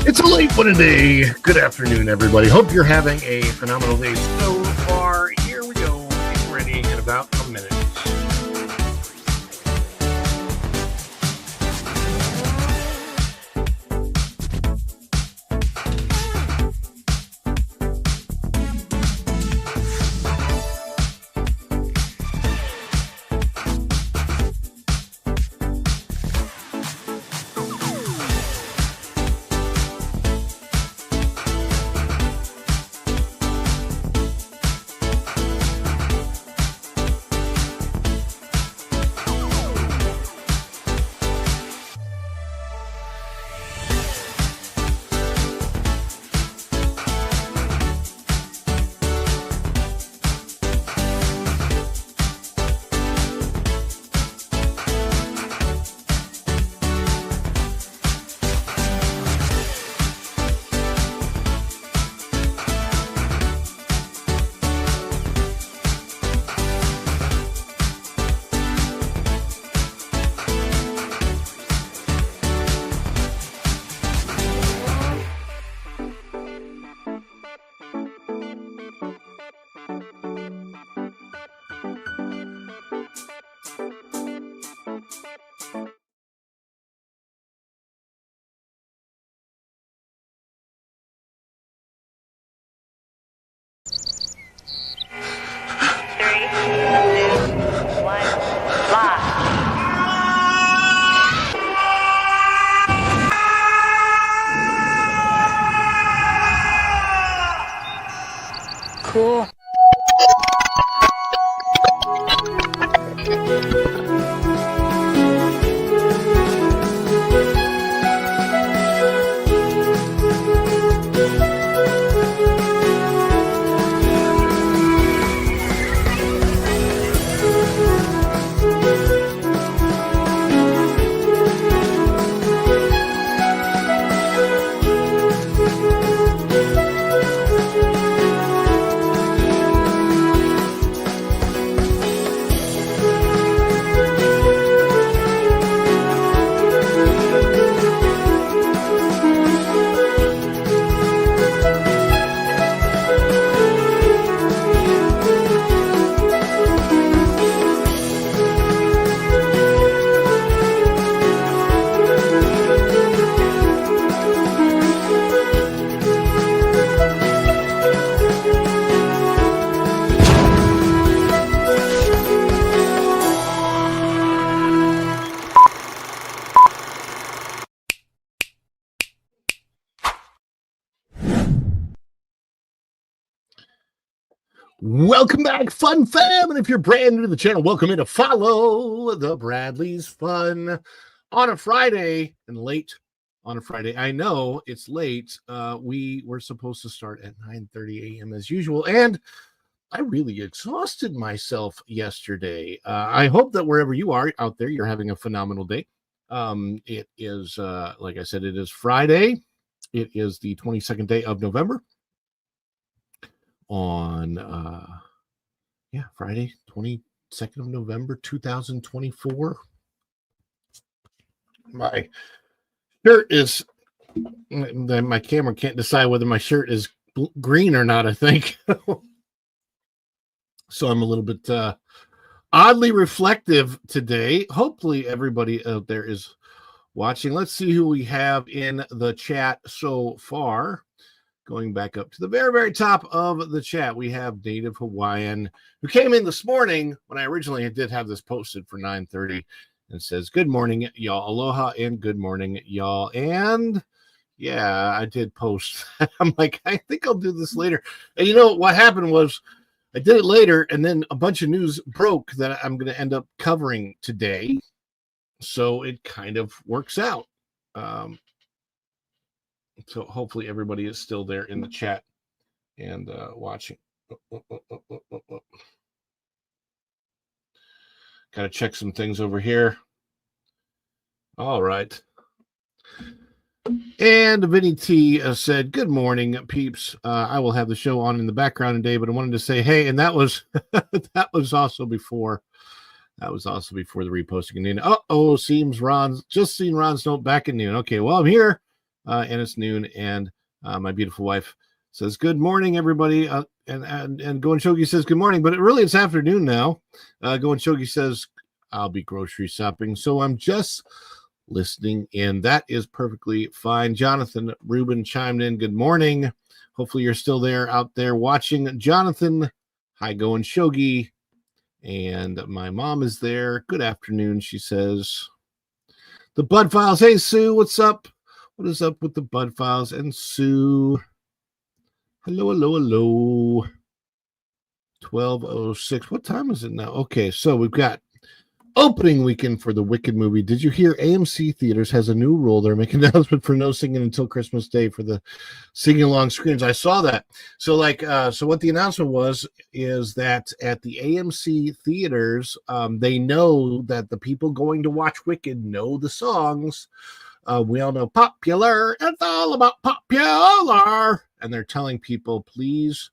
It's a late one today. Good afternoon, everybody. Hope you're having a phenomenal day so far. Here we go. Get ready in about a minute. Cool. Welcome back, Fun Fam. And if you're brand new to the channel, welcome in to follow the Bradley's Fun on a Friday and late on a Friday. I know it's late. We were supposed to start at 9:30 a.m. as usual, and I really exhausted myself yesterday. I hope that wherever you are out there, you're having a phenomenal day. It is, like I said, it is Friday. It is the 22nd day of November. On Friday, 22nd of November 2024. My shirt is, my camera can't decide whether my shirt is green or not, I think. So I'm a little bit oddly reflective today. Hopefully everybody out there is watching. Let's see who we have in the chat so far. Going back up to the very, very top of the chat, we have Native Hawaiian, who came in this morning when I originally did have this posted for 9:30, and says, good morning, y'all. Aloha and good morning, y'all. And yeah, I did post. I'm like, I think I'll do this later. And you know, what happened was I did it later, and then a bunch of news broke that I'm going to end up covering today. So it kind of works out. So hopefully everybody is still there in the chat and watching. Got to check some things over here. All right. And Vinny T said, good morning, peeps. I will have the show on in the background today, but I wanted to say, hey, and that was that was also before the reposting. And then, seems Ron's just seen Ron's note back in noon. Okay, well, I'm here. and it's noon. And my beautiful wife says, "Good morning, everybody." And Go and Shogi says, "Good morning," but it's afternoon now. Go and Shogi says, "I'll be grocery shopping, so I'm just listening in." That is perfectly fine. Jonathan Rubin chimed in. Good morning. Hopefully you're still there out there watching. Jonathan, hi, Go and Shogi. And my mom is there. Good afternoon, she says. The Bud Files. Hey, Sue, what's up? What is up with the Bud Files and Sue? Hello, hello, hello. 12:06. What time is it now? Okay, so we've got opening weekend for the Wicked movie. Did you hear AMC Theaters has a new rule? They're making an announcement for no singing until Christmas Day for the singing along screens. I saw that. So what the announcement is that at the AMC Theaters, they know that the people going to watch Wicked know the songs. We all know popular. It's all about popular. And they're telling people, please,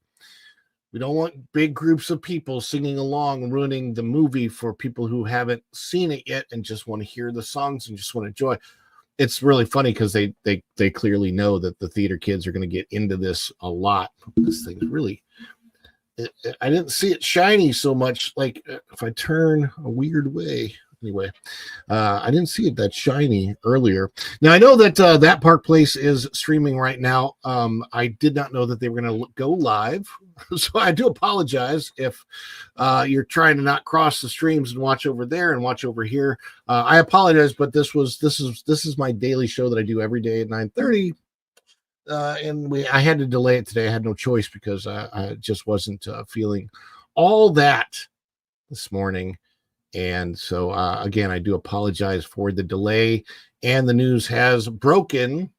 we don't want big groups of people singing along, ruining the movie for people who haven't seen it yet and just want to hear the songs and just want to enjoy. It's really funny because they clearly know that the theater kids are going to get into this a lot. This thing is really, I didn't see it shiny so much. Like if I turn a weird way. Anyway, I didn't see it that shiny earlier. Now, I know that that Park Place is streaming right now. I did not know that they were going to go live. So I do apologize if you're trying to not cross the streams and watch over there and watch over here. I apologize, but this is my daily show that I do every day at 9:30. And I had to delay it today. I had no choice because I just wasn't feeling all that this morning. And so, again, I do apologize for the delay. And the news has broken.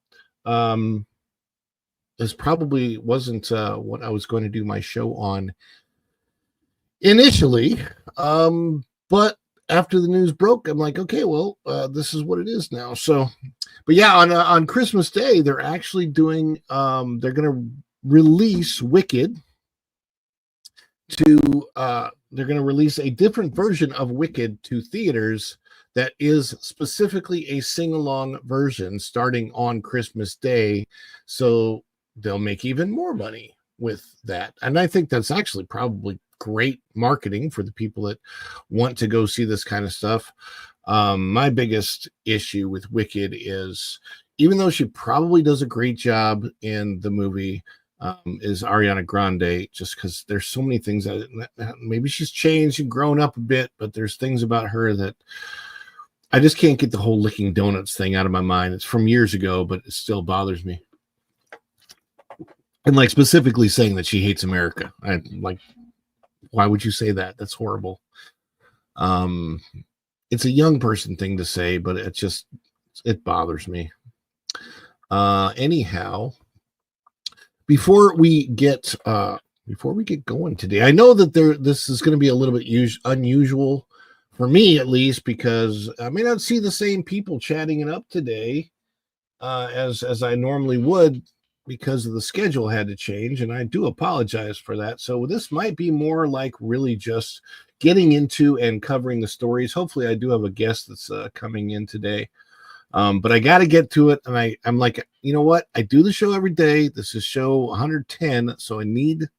This probably wasn't what I was going to do my show on initially. But after the news broke, I'm like, okay, well, this is what it is now. So, but yeah, on Christmas Day, they're actually doing, they're going to release Wicked to they're going to release a different version of Wicked to theaters that is specifically a sing-along version starting on Christmas Day. So they'll make even more money with that. And I think that's actually probably great marketing for the people that want to go see this kind of stuff. My biggest issue with Wicked is, even though she probably does a great job in the movie, is Ariana Grande, just because there's so many things that maybe she's changed and grown up a bit, but there's things about her that I just can't get the whole licking donuts thing out of my mind. It's from years ago, but it still bothers me. And like specifically saying that she hates America. I'm like, why would you say that? That's horrible. It's a young person thing to say, but it bothers me. Anyhow, before we get going today, I know that this is going to be a little bit unusual for me, at least, because I may not see the same people chatting it up today as I normally would, because of the schedule had to change, and I do apologize for that. So this might be more like really just getting into and covering the stories. Hopefully I do have a guest that's coming in today. But I got to get to it. And I'm like, you know what? I do the show every day. This is show 110. So I need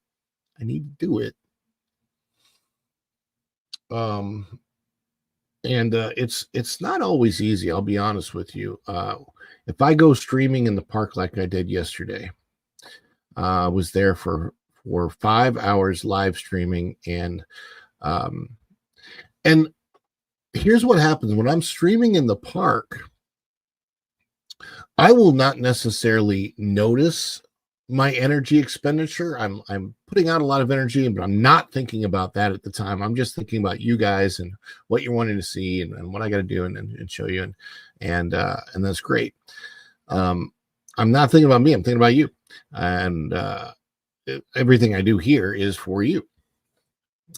to do it. It's not always easy. I'll be honest with you. If I go streaming in the park, like I did yesterday, I was there for 5 hours live streaming. And here's what happens when I'm streaming in the park. I will not necessarily notice my energy expenditure. I'm putting out a lot of energy, but I'm not thinking about that at the time. I'm just thinking about you guys and what you're wanting to see and what I got to do and show you. And that's great. I'm not thinking about me. I'm thinking about you. And everything I do here is for you.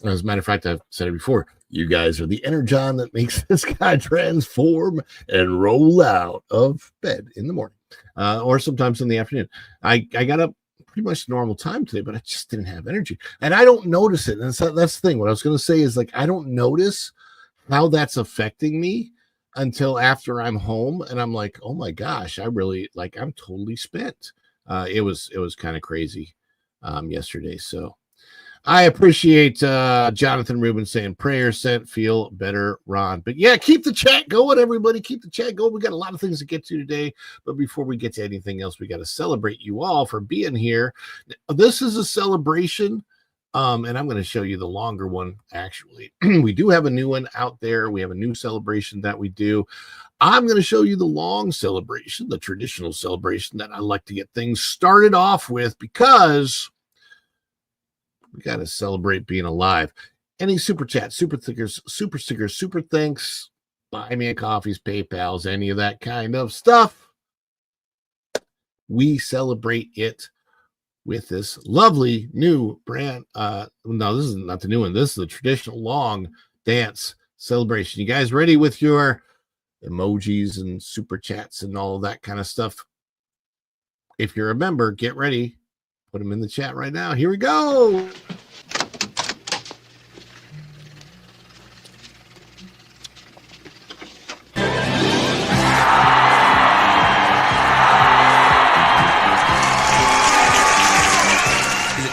As a matter of fact, I've said it before. You guys are the energon that makes this guy transform and roll out of bed in the morning, or sometimes in the afternoon. I got up pretty much normal time today, but I just didn't have energy, and I don't notice it. And that's the thing. What I was going to say is, like, I don't notice how that's affecting me until after I'm home, and I'm like, oh my gosh, I'm totally spent. It was kind of crazy yesterday. So I appreciate Jonathan Rubin saying prayers sent, feel better, Ron. But yeah, keep the chat going, everybody. Keep the chat going. We got a lot of things to get to today. But before we get to anything else, we got to celebrate you all for being here. This is a celebration. And I'm going to show you the longer one, actually. We do have a new one out there. We have a new celebration that we do. I'm going to show you the long celebration, the traditional celebration that I like to get things started off with, because we got to celebrate being alive. Any super chats, super stickers, super thanks, buy me a coffees, PayPals, any of that kind of stuff. We celebrate it with this lovely new brand. No, this is not the new one. This is the traditional long dance celebration. You guys ready with your emojis and super chats and all of that kind of stuff? If you're a member, get ready. Put them in the chat right now. Here we go.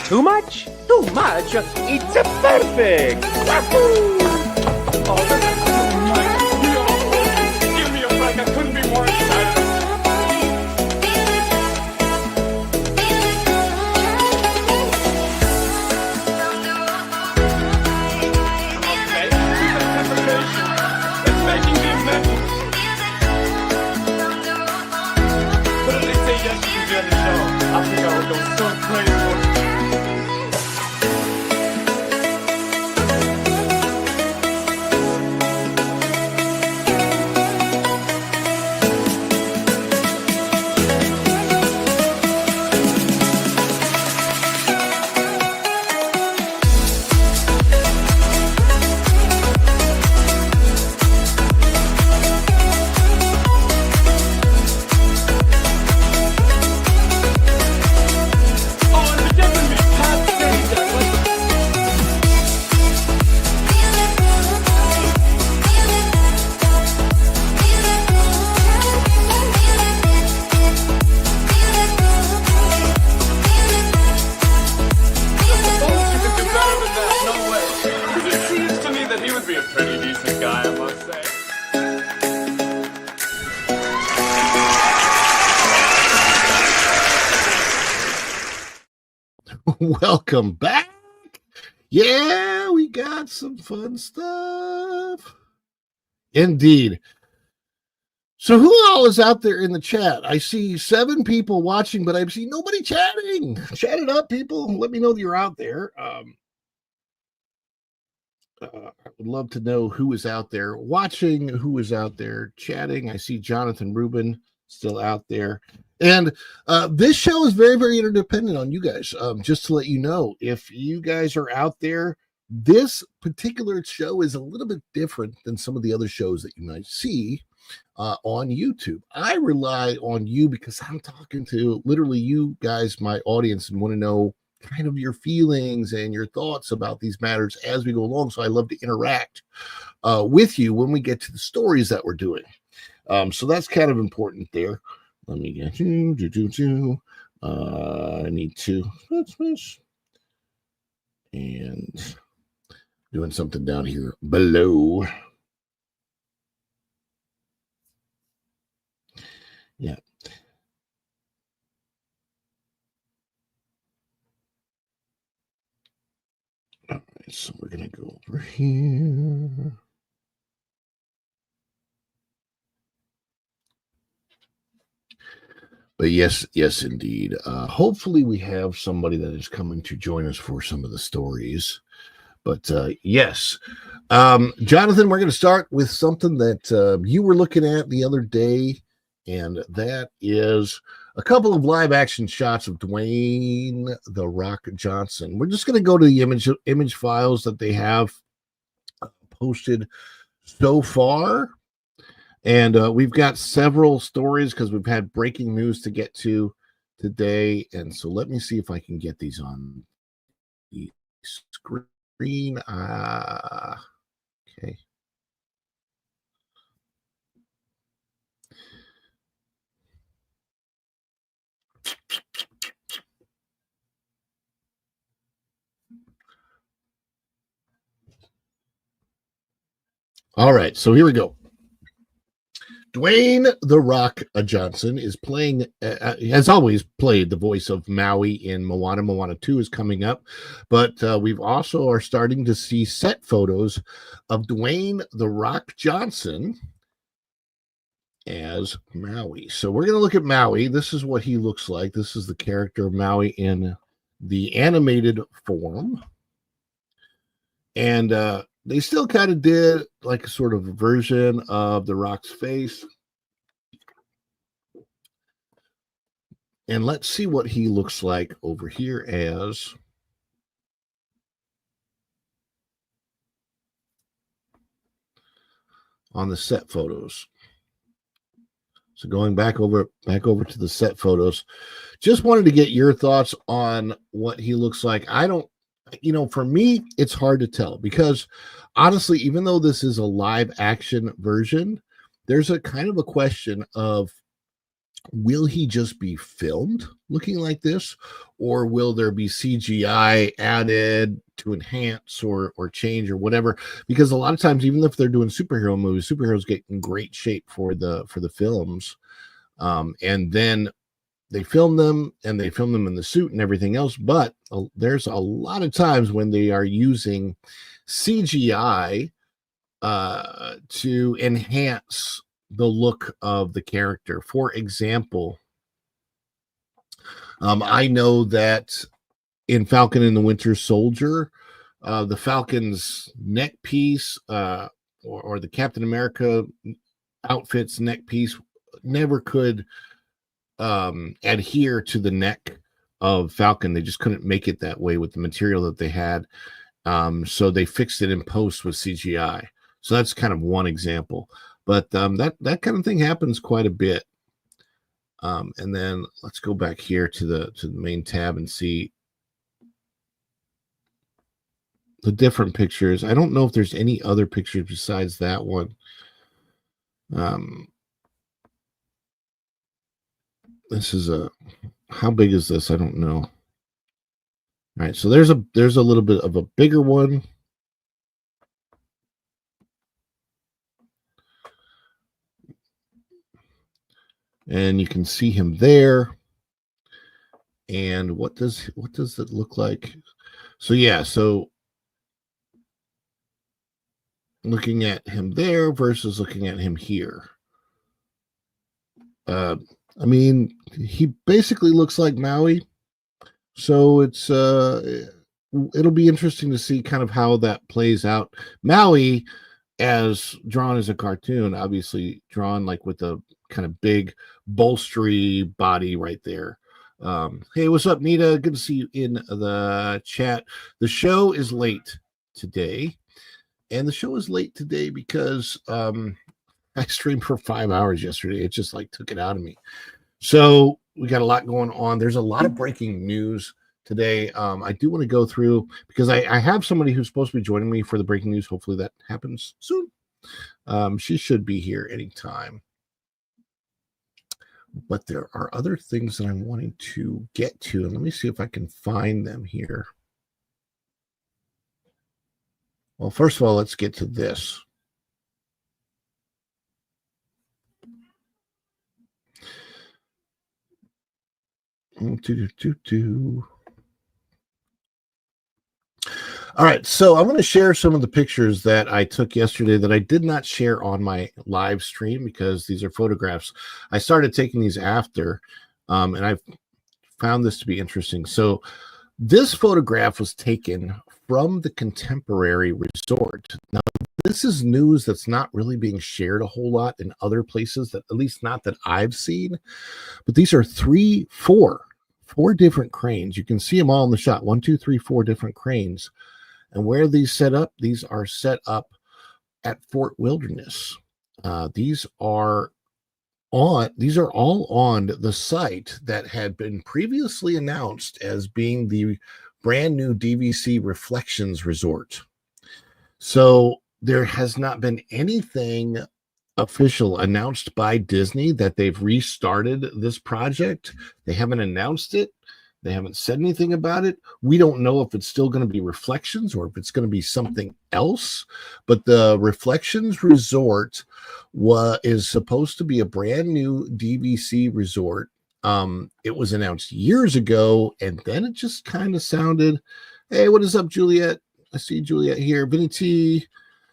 Too much? Too much? It's perfect! Wahoo! Oh, this is too much. Give me a break. I couldn't be more excited. Okay, this anticipation is making me mental. But if they say yes, you can be on the show. I think I would go so crazy. Welcome back. Yeah, we got some fun stuff. Indeed. So who all is out there in the chat? I see 7 people watching, but I see nobody chatting. Chat it up, people. Let me know that you're out there. I would love to know who is out there watching, who is out there chatting. I see Jonathan Rubin still out there. And this show is very, very interdependent on you guys. Just to let you know, if you guys are out there, this particular show is a little bit different than some of the other shows that you might see on YouTube. I rely on you because I'm talking to literally you guys, my audience, and want to know kind of your feelings and your thoughts about these matters as we go along. So I love to interact with you when we get to the stories that we're doing. So that's kind of important there. Let me get I need to and doing something down here below. Yeah. All right, so we're gonna go over here. But yes, indeed. Hopefully we have somebody that is coming to join us for some of the stories. But yes, Jonathan, we're going to start with something that you were looking at the other day, and that is a couple of live action shots of Dwayne "The Rock" Johnson. We're just going to go to the image files that they have posted so far. And we've got several stories because we've had breaking news to get to today. And so let me see if I can get these on the screen. Okay. All right, so here we go. Dwayne "The Rock" Johnson is playing, has always played the voice of Maui in Moana. Moana 2 is coming up, but we've also are starting to see set photos of Dwayne "The Rock" Johnson as Maui. So we're going to look at Maui. This is what he looks like. This is the character of Maui in the animated form. And they still kind of did like a sort of a version of The Rock's face. And let's see what he looks like over here as on the set photos. So going back over to the set photos, just wanted to get your thoughts on what he looks like. I don't, for me, it's hard to tell because honestly, even though this is a live action version, there's a kind of a question of, will he just be filmed looking like this, or will there be CGI added to enhance or change or whatever? Because a lot of times, even if they're doing superhero movies, superheroes get in great shape for the films, and then they film them and they film them in the suit and everything else. But there's a lot of times when they are using CGI to enhance the look of the character. For example, I know that in Falcon and the Winter Soldier, the Falcon's neck piece or the Captain America outfit's neck piece never could adhere to the neck of Falcon. They just couldn't make it that way with the material that they had. So they fixed it in post with CGI. So that's kind of one example. But that kind of thing happens quite a bit. And then let's go back here to the main tab and see the different pictures. I don't know if there's any other pictures besides that one. This is how big is this? I don't know. All right, so there's a little bit of a bigger one. And you can see him there. And what does it look like? So yeah, so looking at him there versus looking at him here. I mean, he basically looks like Maui. So it's it'll be interesting to see kind of how that plays out. Maui, as drawn as a cartoon, obviously drawn like with a kind of big bolstery body right there. Hey, what's up, Nita? Good to see you in the chat. The show is late today, and the show is late today because I streamed for 5 hours yesterday. It just like took it out of me. So we got a lot going on. There's a lot of breaking news today. I do want to go through because I have somebody who's supposed to be joining me for the breaking news. Hopefully that happens soon. She should be here anytime. But there are other things that I'm wanting to get to. And let me see if I can find them here. Well, first of all, let's get to this. All right, so I'm going to share some of the pictures that I took yesterday that I did not share on my live stream because these are photographs. I started taking these after, and I've found this to be interesting. So this photograph was taken from the Contemporary Resort. Now, this is news that's not really being shared a whole lot in other places, that at least not that I've seen. But these are four different cranes. You can see them all in the shot. 1, 2, 3, 4 different cranes. And where are these set up? These are set up at Fort Wilderness. These are all on the site that had been previously announced as being the brand new DVC Reflections Resort. So there has not been anything official announced by Disney that they've restarted this project. They haven't announced it. They haven't said anything about it. We don't know if it's still going to be Reflections or if it's going to be something else. But the Reflections Resort is supposed to be a brand new DVC resort. It was announced years ago, and then it just kind of sounded, hey, what is up, Juliet? I see Juliet here. Vinny T.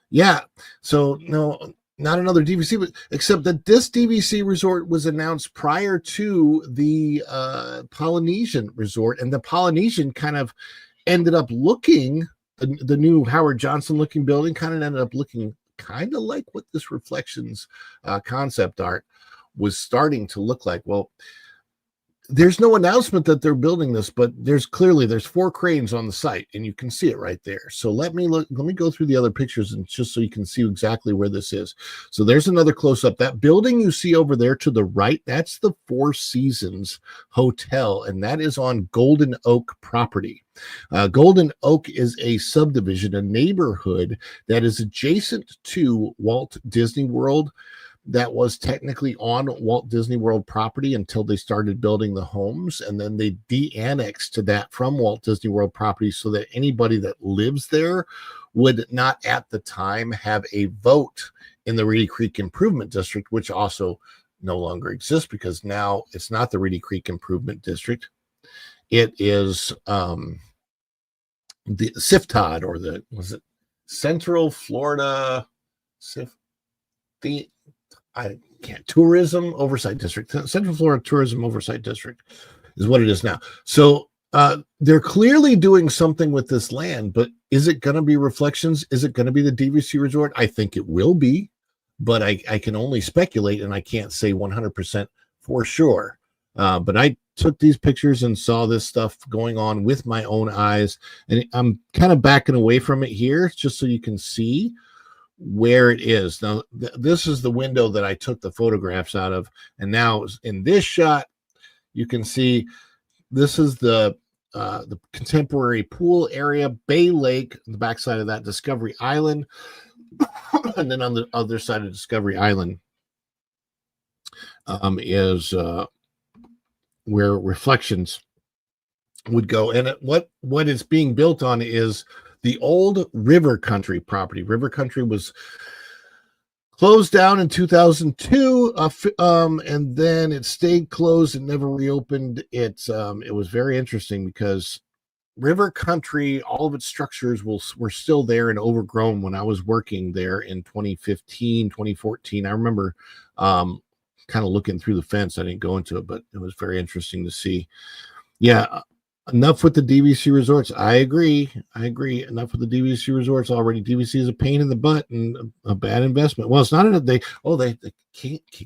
Yeah. So, no, not another DVC, but except that this DVC resort was announced prior to the Polynesian resort, and the Polynesian kind of ended up looking, the new Howard Johnson looking building kind of ended up looking kind of like what this Reflections concept art was starting to look like. Well, there's no announcement that they're building this, but there's 4 cranes on the site, and you can see it right there. So let me go through the other pictures, and just so you can see exactly where this is. So there's another close-up. That building you see over there to the right, that's the Four Seasons Hotel, and that is on Golden Oak property. Golden Oak is a subdivision, a neighborhood that is adjacent to Walt Disney World, that was technically on Walt Disney World property until they started building the homes, and then they de-annexed to that from Walt Disney World property so that anybody that lives there would not at the time have a vote in the Reedy Creek Improvement District, which also no longer exists because now it's not the Reedy Creek Improvement District. It is the CFTOD, or was it Central Florida Tourism Oversight District. Central Florida Tourism Oversight District is what it is now. So they're clearly doing something with this land, but is it going to be Reflections? Is it going to be the DVC resort? I think it will be, but I can only speculate, and I can't say 100% for sure. But I took these pictures and saw this stuff going on with my own eyes, and I'm kind of backing away from it here just so you can see where it is. Now, this is the window that I took the photographs out of, and now in this shot, you can see this is the contemporary pool area, Bay Lake, the backside of that, Discovery Island, and then on the other side of Discovery Island is where Reflections would go. And what is being built on is the old River Country property. River Country was closed down in 2002, and then it stayed closed and never reopened. It was very interesting because River Country, all of its structures were still there and overgrown when I was working there in 2015, 2014. I remember kind of looking through the fence. I didn't go into it, but it was very interesting to see. Yeah. Enough with the DVC resorts. I agree. Enough with the DVC resorts already. DVC is a pain in the butt and a bad investment. Well, it's not they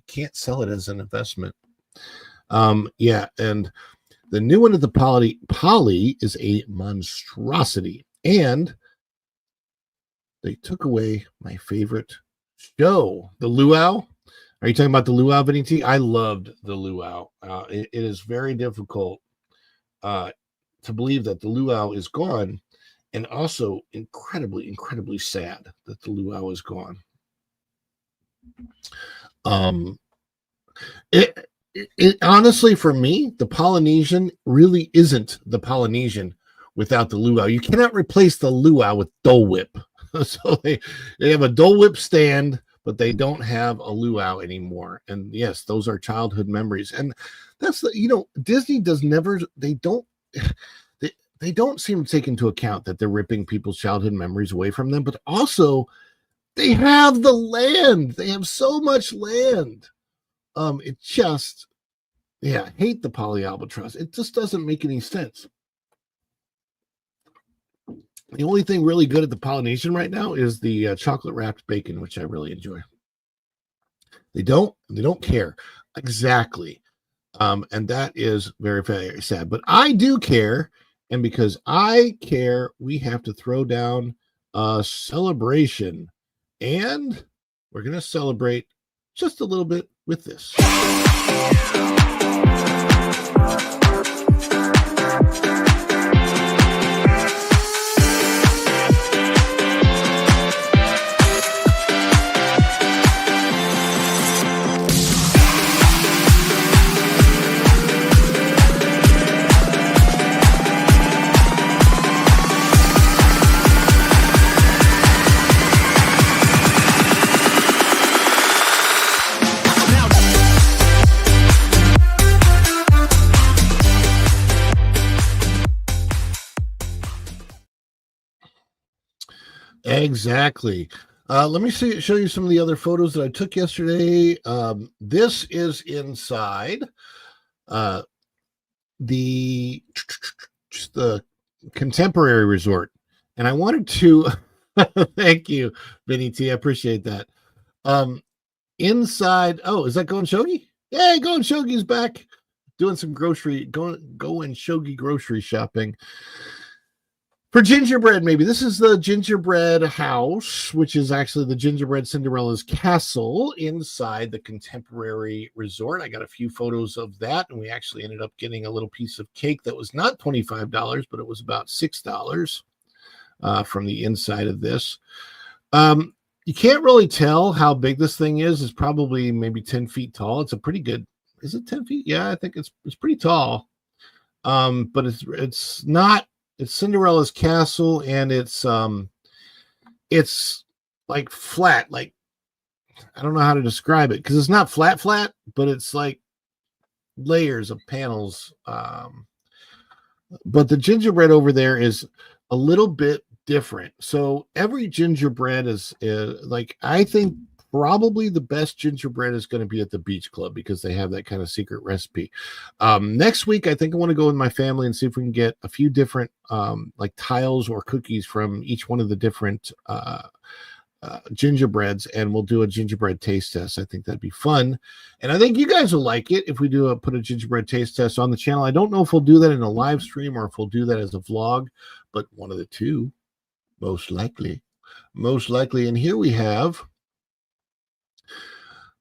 can't sell it as an investment. Yeah, and the new one at the Poly is a monstrosity, and they took away my favorite show, the Luau. Are you talking about the Luau, Vinny T? I loved the Luau. It is very difficult to believe that the Luau is gone, and also incredibly, incredibly sad that the Luau is gone. It honestly, for me, the Polynesian really isn't the Polynesian without the Luau. You cannot replace the Luau with Dole Whip. So they have a Dole Whip stand, but they don't have a Luau anymore. And yes, those are childhood memories. And that's Disney they don't seem to take into account that they're ripping people's childhood memories away from them, but also they have the land. They have so much land. It just, I hate the Poly Albatross. It just doesn't make any sense. The only thing really good at the Polynesian right now is the chocolate wrapped bacon, which I really enjoy. They don't care. Exactly. And that is very, very sad. But I do care. And because I care, we have to throw down a celebration. And we're going to celebrate just a little bit with this. Exactly. Let me show you some of the other photos that I took yesterday. This is inside uh, the the Contemporary Resort, and I wanted to thank you, Vinny T. I appreciate that. Inside, oh, is that Going Shogi? Yay, Going Shogi's back doing some going Shogi grocery shopping. For gingerbread, maybe. This is the gingerbread house, which is actually the gingerbread Cinderella's castle inside the Contemporary Resort. I got a few photos of that, and we actually ended up getting a little piece of cake that was not $25, but it was about $6 from the inside of this. You can't really tell how big this thing is. It's probably maybe 10 feet tall. It's a pretty good, is it 10 feet? Yeah, I think it's pretty tall. But it's not. It's Cinderella's castle, and it's like flat, like I don't know how to describe it because it's not flat, but it's like layers of panels. But the gingerbread over there is a little bit different. So every gingerbread is like, I think probably the best gingerbread is going to be at the beach club because they have that kind of secret recipe. Next week, I think I want to go with my family and see if we can get a few different like tiles or cookies from each one of the different gingerbreads, and we'll do a gingerbread taste test. I think that'd be fun, and I think you guys will like it if we do put a gingerbread taste test on the channel. I don't know if we'll do that in a live stream or if we'll do that as a vlog, but one of the two, most likely. And here we have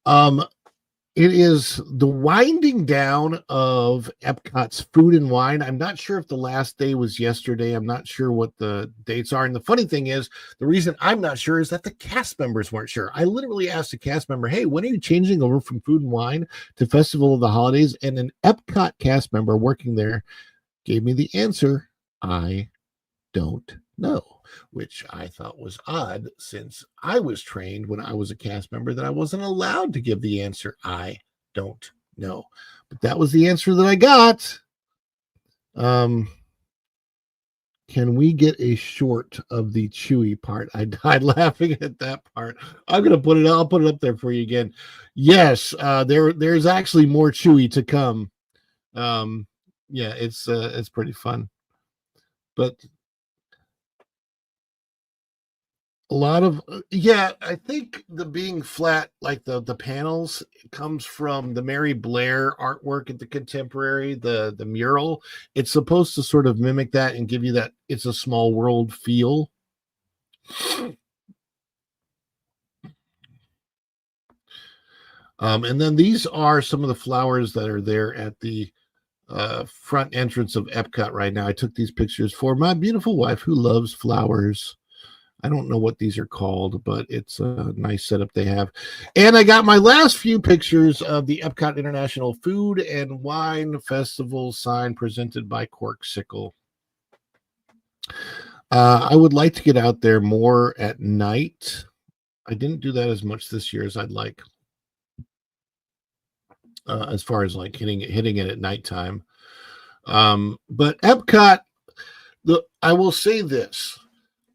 it is the winding down of Epcot's Food and Wine. I'm not sure if the last day was yesterday. I'm not sure what the dates are. And the funny thing is, the reason I'm not sure is that the cast members weren't sure. I literally asked a cast member, hey, when are you changing over from Food and Wine to Festival of the Holidays? And an Epcot cast member working there gave me the answer, I don't know, which I thought was odd since I was trained when I was a cast member that I wasn't allowed to give the answer, I don't know. But that was the answer that I got. Can we get a short of the Chewy part? I died laughing at that part. I'll put it up there for you again. Yes, there's actually more Chewy to come. Yeah, it's pretty fun. But a lot of I think the being flat, like the panels, comes from the Mary Blair artwork at the Contemporary, the mural. It's supposed to sort of mimic that and give you that it's a small world feel. And then these are some of the flowers that are there at the front entrance of Epcot right now. I took these pictures for my beautiful wife who loves flowers. I don't know what these are called, but it's a nice setup they have. And I got my last few pictures of the Epcot International Food and Wine Festival sign presented by Corksicle. I would like to get out there more at night. I didn't do that as much this year as I'd like, as far as like hitting it at nighttime. But Epcot, I will say this.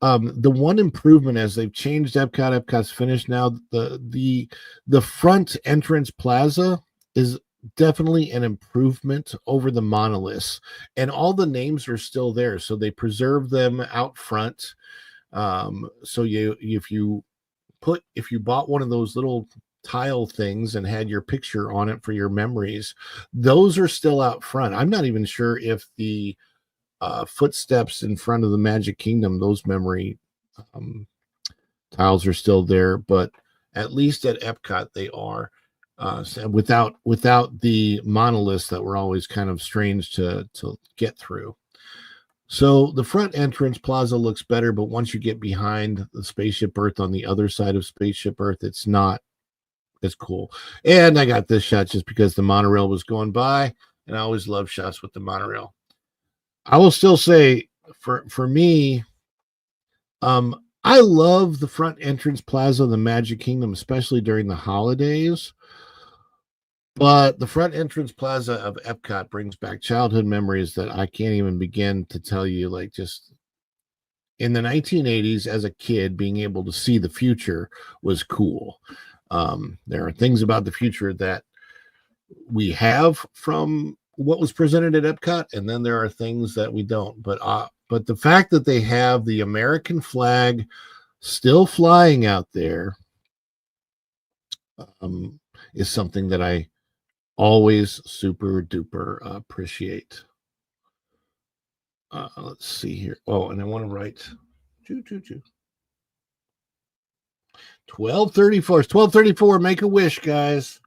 The one improvement as they've changed Epcot's finished now, the front entrance plaza is definitely an improvement over the monoliths, and all the names are still there, so they preserve them out front. So if you bought one of those little tile things and had your picture on it for your memories, those are still out front. I'm not even sure if the footsteps in front of the Magic Kingdom, those memory tiles are still there, but at least at Epcot they are, without the monoliths that were always kind of strange to get through. So the front entrance plaza looks better, but once you get behind the Spaceship Earth on the other side of Spaceship Earth, it's not as cool. And I got this shot just because the monorail was going by, and I always love shots with the monorail. I will still say, for me, I love the front entrance plaza of the Magic Kingdom, especially during the holidays. But the front entrance plaza of Epcot brings back childhood memories that I can't even begin to tell you. Like, just in the 1980s, as a kid, being able to see the future was cool. There are things about the future that we have from what was presented at Epcot, and then there are things that we don't. But the fact that they have the American flag still flying out there is something that I always super duper appreciate. Let's see here. Oh, and I want to write 1234. 1234. Make a wish, guys.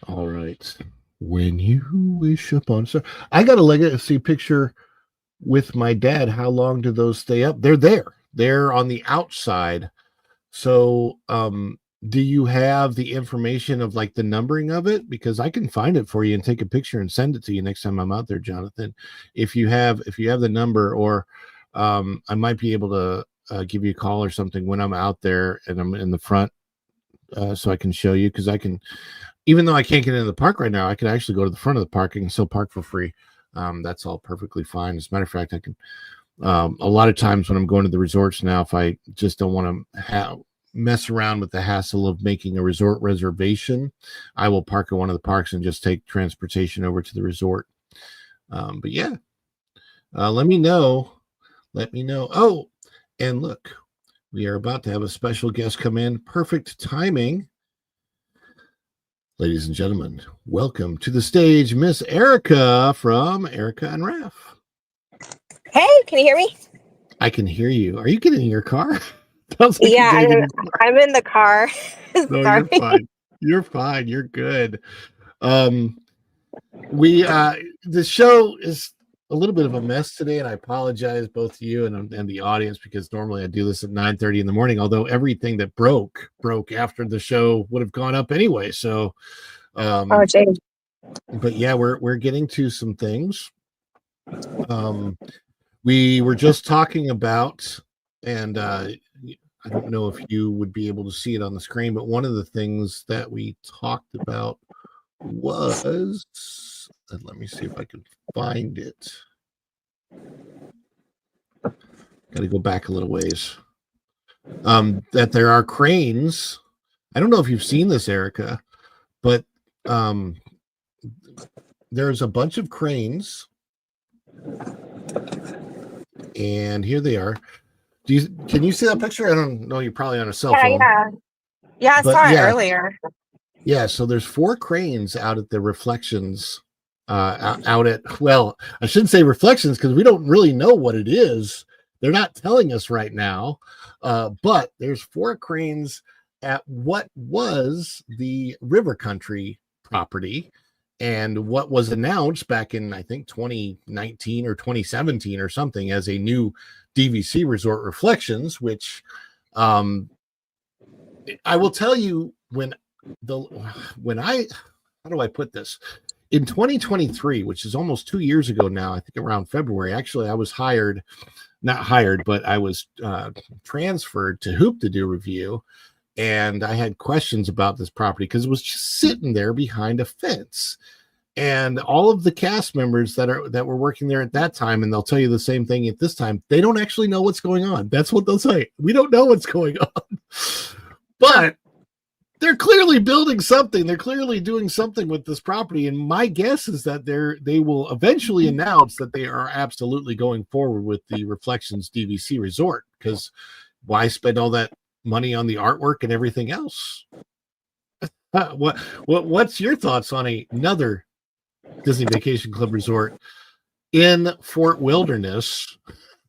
All right. When you wish upon a star. I got a legacy picture with my dad. How long do those stay up? They're there. They're on the outside. So, do you have the information of like the numbering of it? Because I can find it for you and take a picture and send it to you next time I'm out there, Jonathan. If you have the number, or I might be able to give you a call or something when I'm out there and I'm in the front, so I can show you. Because I can, even though I can't get into the park right now, I can actually go to the front of the park and still park for free. That's all perfectly fine. As a matter of fact, I can. A lot of times when I'm going to the resorts now, if I just don't want to mess around with the hassle of making a resort reservation, I will park at one of the parks and just take transportation over to the resort. But yeah, let me know. Oh, and look, we are about to have a special guest come in. Perfect timing. Ladies and gentlemen, welcome to the stage, Miss Erica from Erica and Raph. Hey, can you hear me? I can hear you. Are you getting in your car? Sounds like Yeah, I'm in the car. No, Sorry. you're fine. You're fine. You're good. We the show is a little bit of a mess today, and I apologize both to you and the audience, because normally I do this at 9:30 in the morning, although everything that broke after the show would have gone up anyway. So Oh, James. but yeah, we're getting to some things. We were just talking about, and I don't know if you would be able to see it on the screen, but one of the things that we talked about was, and let me see if I can find it. Got to go back a little ways. That there are cranes. I don't know if you've seen this, Erica, but there's a bunch of cranes, and here they are. Can you see that picture? I don't know. You're probably on a cell phone. Yeah, I saw it earlier. Yeah, so there's 4 cranes out at the Reflections. Out at, well, I shouldn't say Reflections because we don't really know what it is. They're not telling us right now. But there's 4 cranes at what was the River Country property, and what was announced back in, I think, 2019 or 2017 or something, as a new DVC resort, Reflections, which I will tell you, how do I put this? In 2023, which is almost 2 years ago now, I think around February, actually, I was not hired, but I was transferred to Hoop to do review. And I had questions about this property because it was just sitting there behind a fence. And all of the cast members that were working there at that time, and they'll tell you the same thing at this time, they don't actually know what's going on. That's what they'll say. We don't know what's going on. But they're clearly building something. They're clearly doing something with this property. And my guess is that they will eventually announce that they are absolutely going forward with the Reflections DVC resort, because why spend all that money on the artwork and everything else? What's your thoughts on another Disney Vacation Club resort in Fort Wilderness,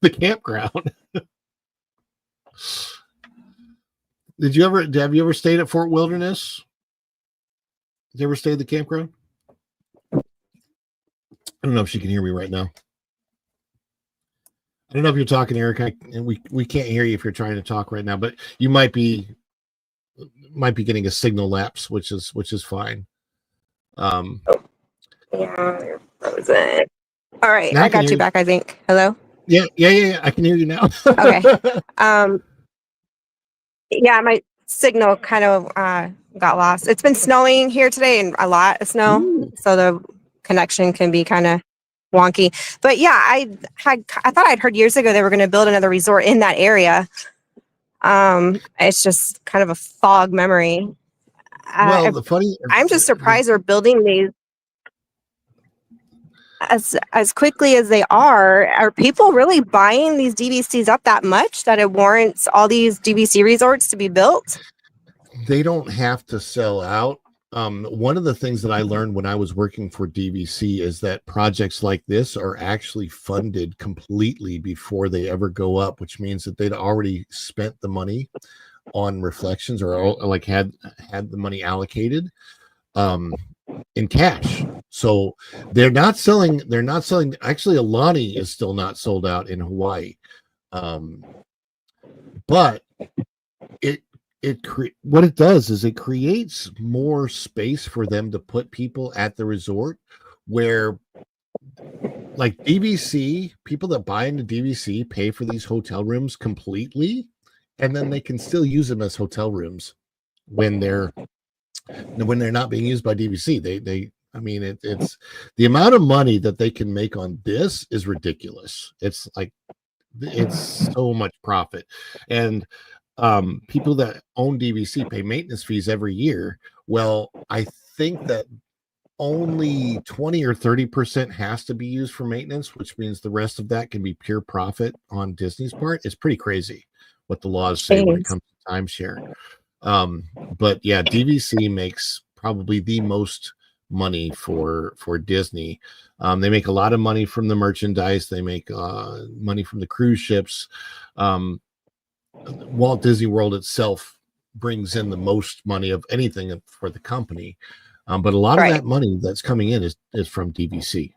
the campground? Have you ever stayed at Fort Wilderness? Did you ever stay at the campground? I don't know if she can hear me right now. I don't know if you're talking, Eric, and we can't hear you if you're trying to talk right now, but you might be getting a signal lapse, which is fine. Yeah, you're frozen. All right, Now I I can got hear you you. back, I think. Hello? Yeah. I can hear you now. Okay. Yeah, my signal kind of got lost. It's been snowing here today and a lot of snow, Ooh. so the connection can be kind of wonky. But yeah, I thought I'd heard years ago they were going to build another resort in that area. It's just kind of a fog memory. Well, I'm just surprised they're building these as quickly as they are. Are people really buying these DVCs up that much that it warrants all these DVC resorts to be built? they don't have to sell out. One of the things that I learned when I was working for DVC is that projects like this are actually funded completely before they ever go up, which means that they'd already spent the money on reflections or like had the money allocated in cash. So they're not selling. Actually, Alani is still not sold out in Hawaii, but what it does is it creates more space for them to put people at the resort where, like, DVC people that buy into DVC pay for these hotel rooms completely, and then they can still use them as hotel rooms when they're not being used by DVC. It's the amount of money that they can make on this is ridiculous. It's so much profit. And people that own DVC pay maintenance fees every year. Well, I think that only 20 or 30% has to be used for maintenance, which means the rest of that can be pure profit on Disney's part. It's pretty crazy what the laws say when it comes to timeshare. But yeah, DVC makes probably the most money for Disney. They make a lot of money from the merchandise. They make money from the cruise ships. Walt Disney World itself brings in the most money of anything for the company. But a lot of that money that's coming in is from DVC.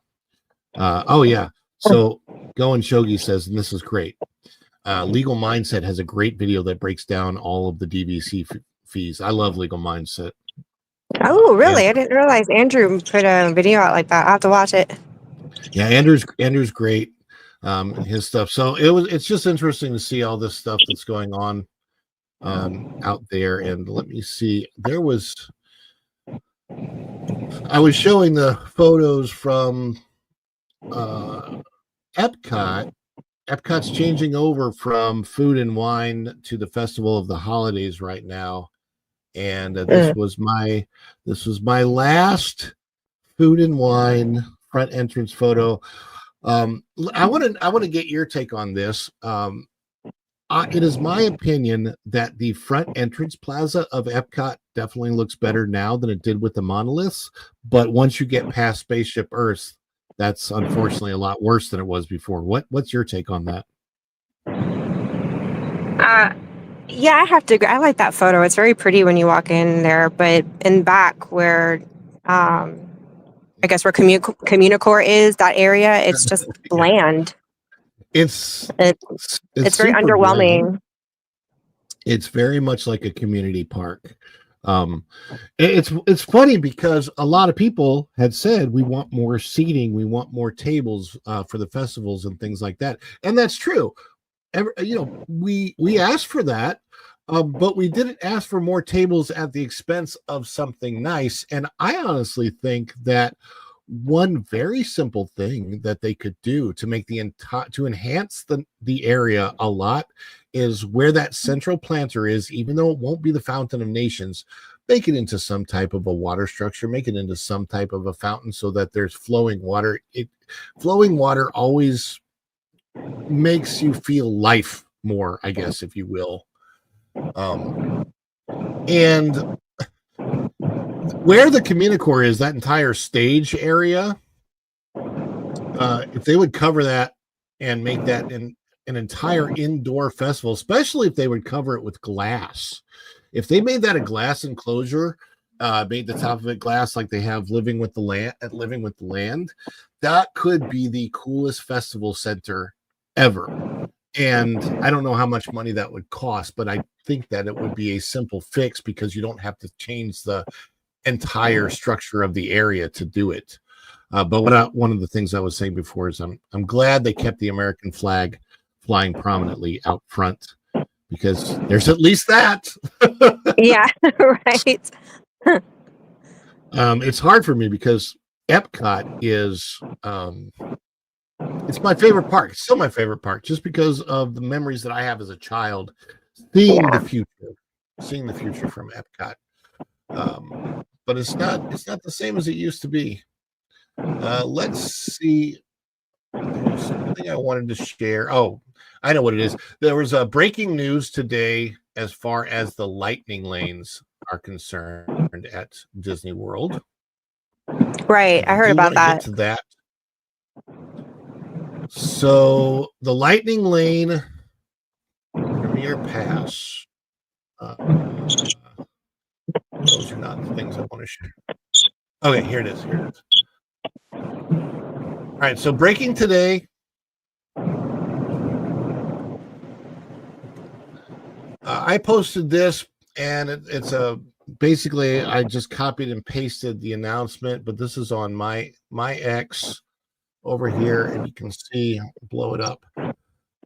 Oh yeah. So Goen Shogi says, and this is great. Legal Mindset has a great video that breaks down all of the DVC fees. I love Legal Mindset. Oh, really? I didn't realize Andrew put a video out like that. I'll have to watch it. Yeah, Andrew's great. His stuff. So it's just interesting to see all this stuff that's going on out there. And let me see. I was showing the photos from Epcot. Epcot's changing over from Food and Wine to the Festival of the Holidays right now, and this was my last Food and Wine front entrance photo. I want to get your take on this. It is my opinion that the front entrance plaza of Epcot definitely looks better now than it did with the monoliths. But once you get past Spaceship Earth, that's unfortunately a lot worse than it was before. What's your take on that? Yeah, I have to agree. I like that photo. It's very pretty when you walk in there, but in back where, I guess where Communicore is, that area, it's just bland. It's very underwhelming. Bland. It's very much like a community park. It's funny because a lot of people had said we want more seating, we want more tables for the festivals and things like that, and that's true. We asked for that, but we didn't ask for more tables at the expense of something nice. And I honestly think that one very simple thing that they could do to make to enhance the area a lot is where that central planter is, even though it won't be the Fountain of Nations, make it into some type of a water structure, make it into some type of a fountain so that there's flowing water. Flowing water always makes you feel life more, I guess, if you will. And where the Communicore is, that entire stage area, if they would cover that and make that an entire indoor festival, especially if they would cover it with glass. If they made that a glass enclosure, made the top of it glass like they have Living with the Land, that could be the coolest festival center ever. And I don't know how much money that would cost, but I think that it would be a simple fix because you don't have to change the entire structure of the area to do it. But one of the things I was saying before is I'm glad they kept the American flag flying prominently out front because there's at least that. Yeah, right. It's hard for me because Epcot is it's my favorite park. It's still my favorite park just because of the memories that I have as a child seeing the future from Epcot. But it's not the same as it used to be. Let's see. There's something I wanted to share. Oh, I know what it is. There was a breaking news today as far as the lightning lanes are concerned at Disney World. Right. I heard about that. Get to that. So the lightning lane Premier Pass. Those are not the things I want to share. Okay, here it is. All right, so breaking today. I posted this, and it's basically I just copied and pasted the announcement, but this is on my X over here, and you can see, blow it up.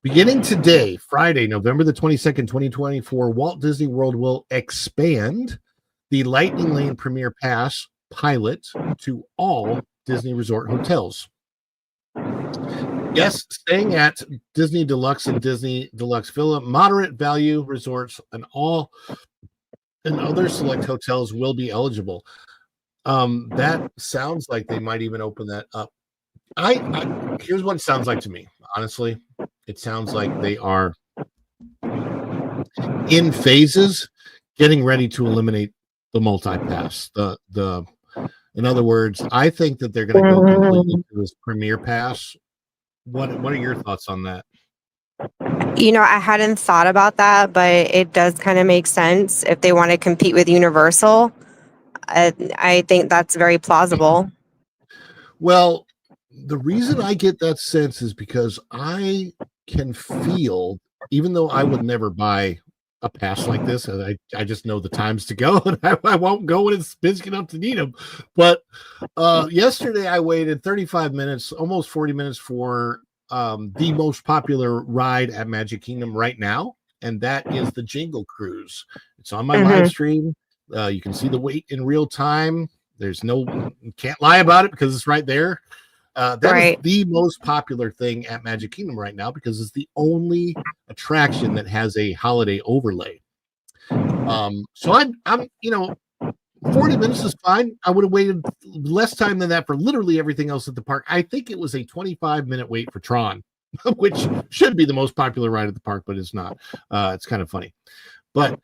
Beginning today, Friday, November the 22nd, 2024, Walt Disney World will expand the Lightning Lane Premier Pass pilot to all Disney Resort hotels. Yes, staying at Disney Deluxe and Disney Deluxe Villa, moderate value resorts, and other select hotels will be eligible. That sounds like they might even open that up. Here's what it sounds like to me. Honestly, it sounds like they are in phases, getting ready to eliminate the multi-pass. In other words, I think that they're going to go completely to this Premier Pass. What are your thoughts on that? I hadn't thought about that, but it does kind of make sense if they want to compete with Universal. I think that's very plausible. Well, the reason I get that sense is because I can feel, even though I would never buy a pass like this, and I just know the times to go, and I won't go when it's busy enough to need them. But yesterday I waited 35 minutes, almost 40 minutes for the most popular ride at Magic Kingdom right now, and that is the Jingle Cruise. It's on my live stream. You can see the wait in real time. Can't lie about it because it's right there. That is the most popular thing at Magic Kingdom right now because it's the only attraction that has a holiday overlay. So I'm 40 minutes is fine. I would have waited less time than that for literally everything else at the park. I think it was a 25-minute wait for Tron, which should be the most popular ride at the park, but it's not. It's kind of funny. But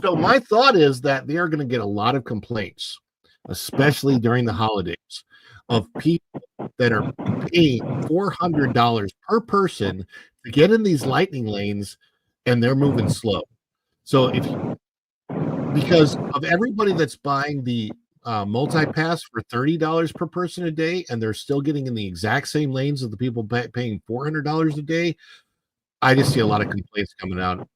so my thought is that they are going to get a lot of complaints, especially during the holidays, of people that are paying $400 per person to get in these lightning lanes, and they're moving slow. So because of everybody that's buying the multi-pass for $30 per person a day, and they're still getting in the exact same lanes of the people paying $400 a day, I just see a lot of complaints coming out.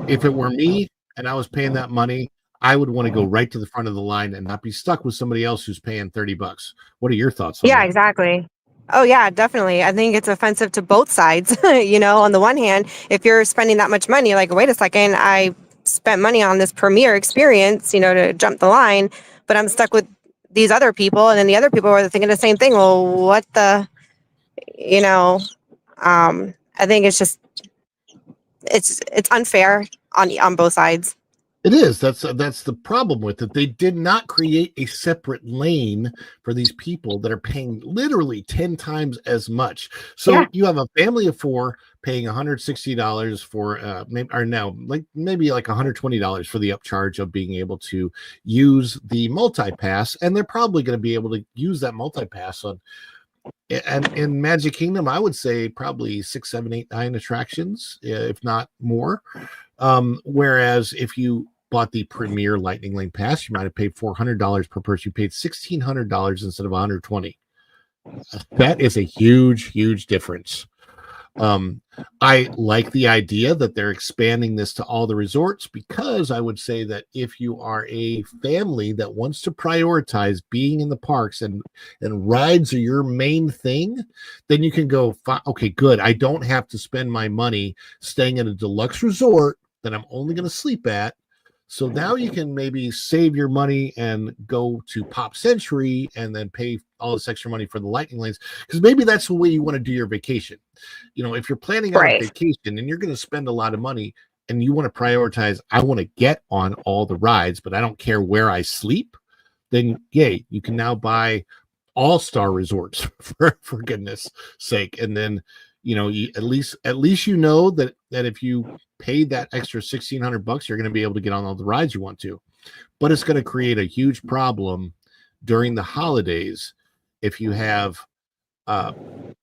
If it were me and I was paying that money, I would want to go right to the front of the line and not be stuck with somebody else who's paying $30. What are your thoughts on that? Yeah, exactly. Oh, yeah, definitely. I think it's offensive to both sides. On the one hand, if you're spending that much money, like, wait a second, I spent money on this premier experience, to jump the line, but I'm stuck with these other people. And then the other people are thinking the same thing. Well, what the, I think it's just, it's unfair on both sides. It is. That's the problem with it. They did not create a separate lane for these people that are paying literally 10 times as much. So you have a family of four paying $160 for maybe like $120 for the upcharge of being able to use the multi-pass, and they're probably going to be able to use that multi-pass on. And in Magic Kingdom, I would say probably 6, 7, 8, 9 attractions, if not more. Whereas if you bought the Premier Lightning Lane Pass, you might have paid $400 per person. You paid $1,600 instead of $120. That is a huge difference. I like the idea that they're expanding this to all the resorts, because I would say that if you are a family that wants to prioritize being in the parks and rides are your main thing, then you can go, okay, good. I don't have to spend my money staying in a deluxe resort that I'm only going to sleep at. So now you can maybe save your money and go to Pop Century and then pay all this extra money for the lightning lanes, because maybe that's the way you want to do your vacation. You know, if you're planning out a vacation and you're going to spend a lot of money and you want to prioritize, I want to get on all the rides, but I don't care where I sleep, then yay, you can now buy all-star resorts for goodness sake. And then, you know, at least you know that if you paid that extra $1,600, you're going to be able to get on all the rides you want to. But it's going to create a huge problem during the holidays if you have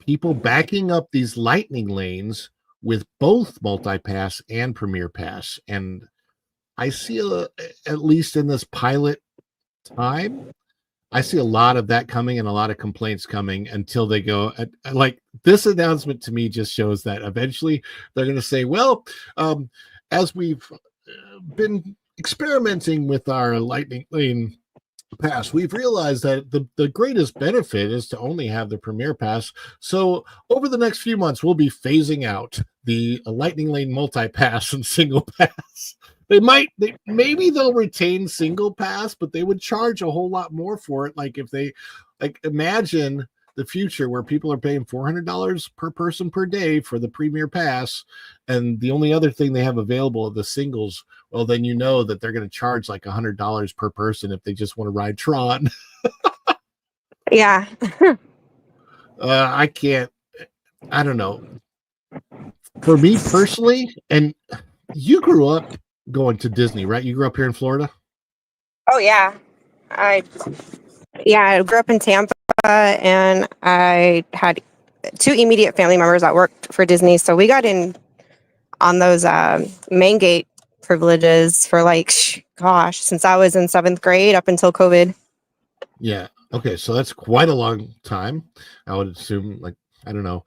people backing up these lightning lanes with both multi-pass and premier pass. And I see at least in this pilot time, I see a lot of that coming and a lot of complaints coming until they go like this announcement to me just shows that eventually they're going to say, well, as we've been experimenting with our lightning lane pass, we've realized that the greatest benefit is to only have the premier pass. So over the next few months, we'll be phasing out the lightning lane multi-pass and single pass. Maybe they'll retain single pass, but they would charge a whole lot more for it. Like if they imagine the future where people are paying $400 per person per day for the premier pass, and the only other thing they have available are the singles. Well, then you know that they're going to charge like $100 per person if they just want to ride Tron. Yeah. I don't know. For me personally, and you grew up going to Disney, right? You grew up here in Florida? Oh yeah. I grew up in Tampa, and I had 2 immediate family members that worked for Disney, so we got in on those main gate privileges for since I was in 7th grade up until COVID. Yeah. Okay, so that's quite a long time. I would assume, I don't know.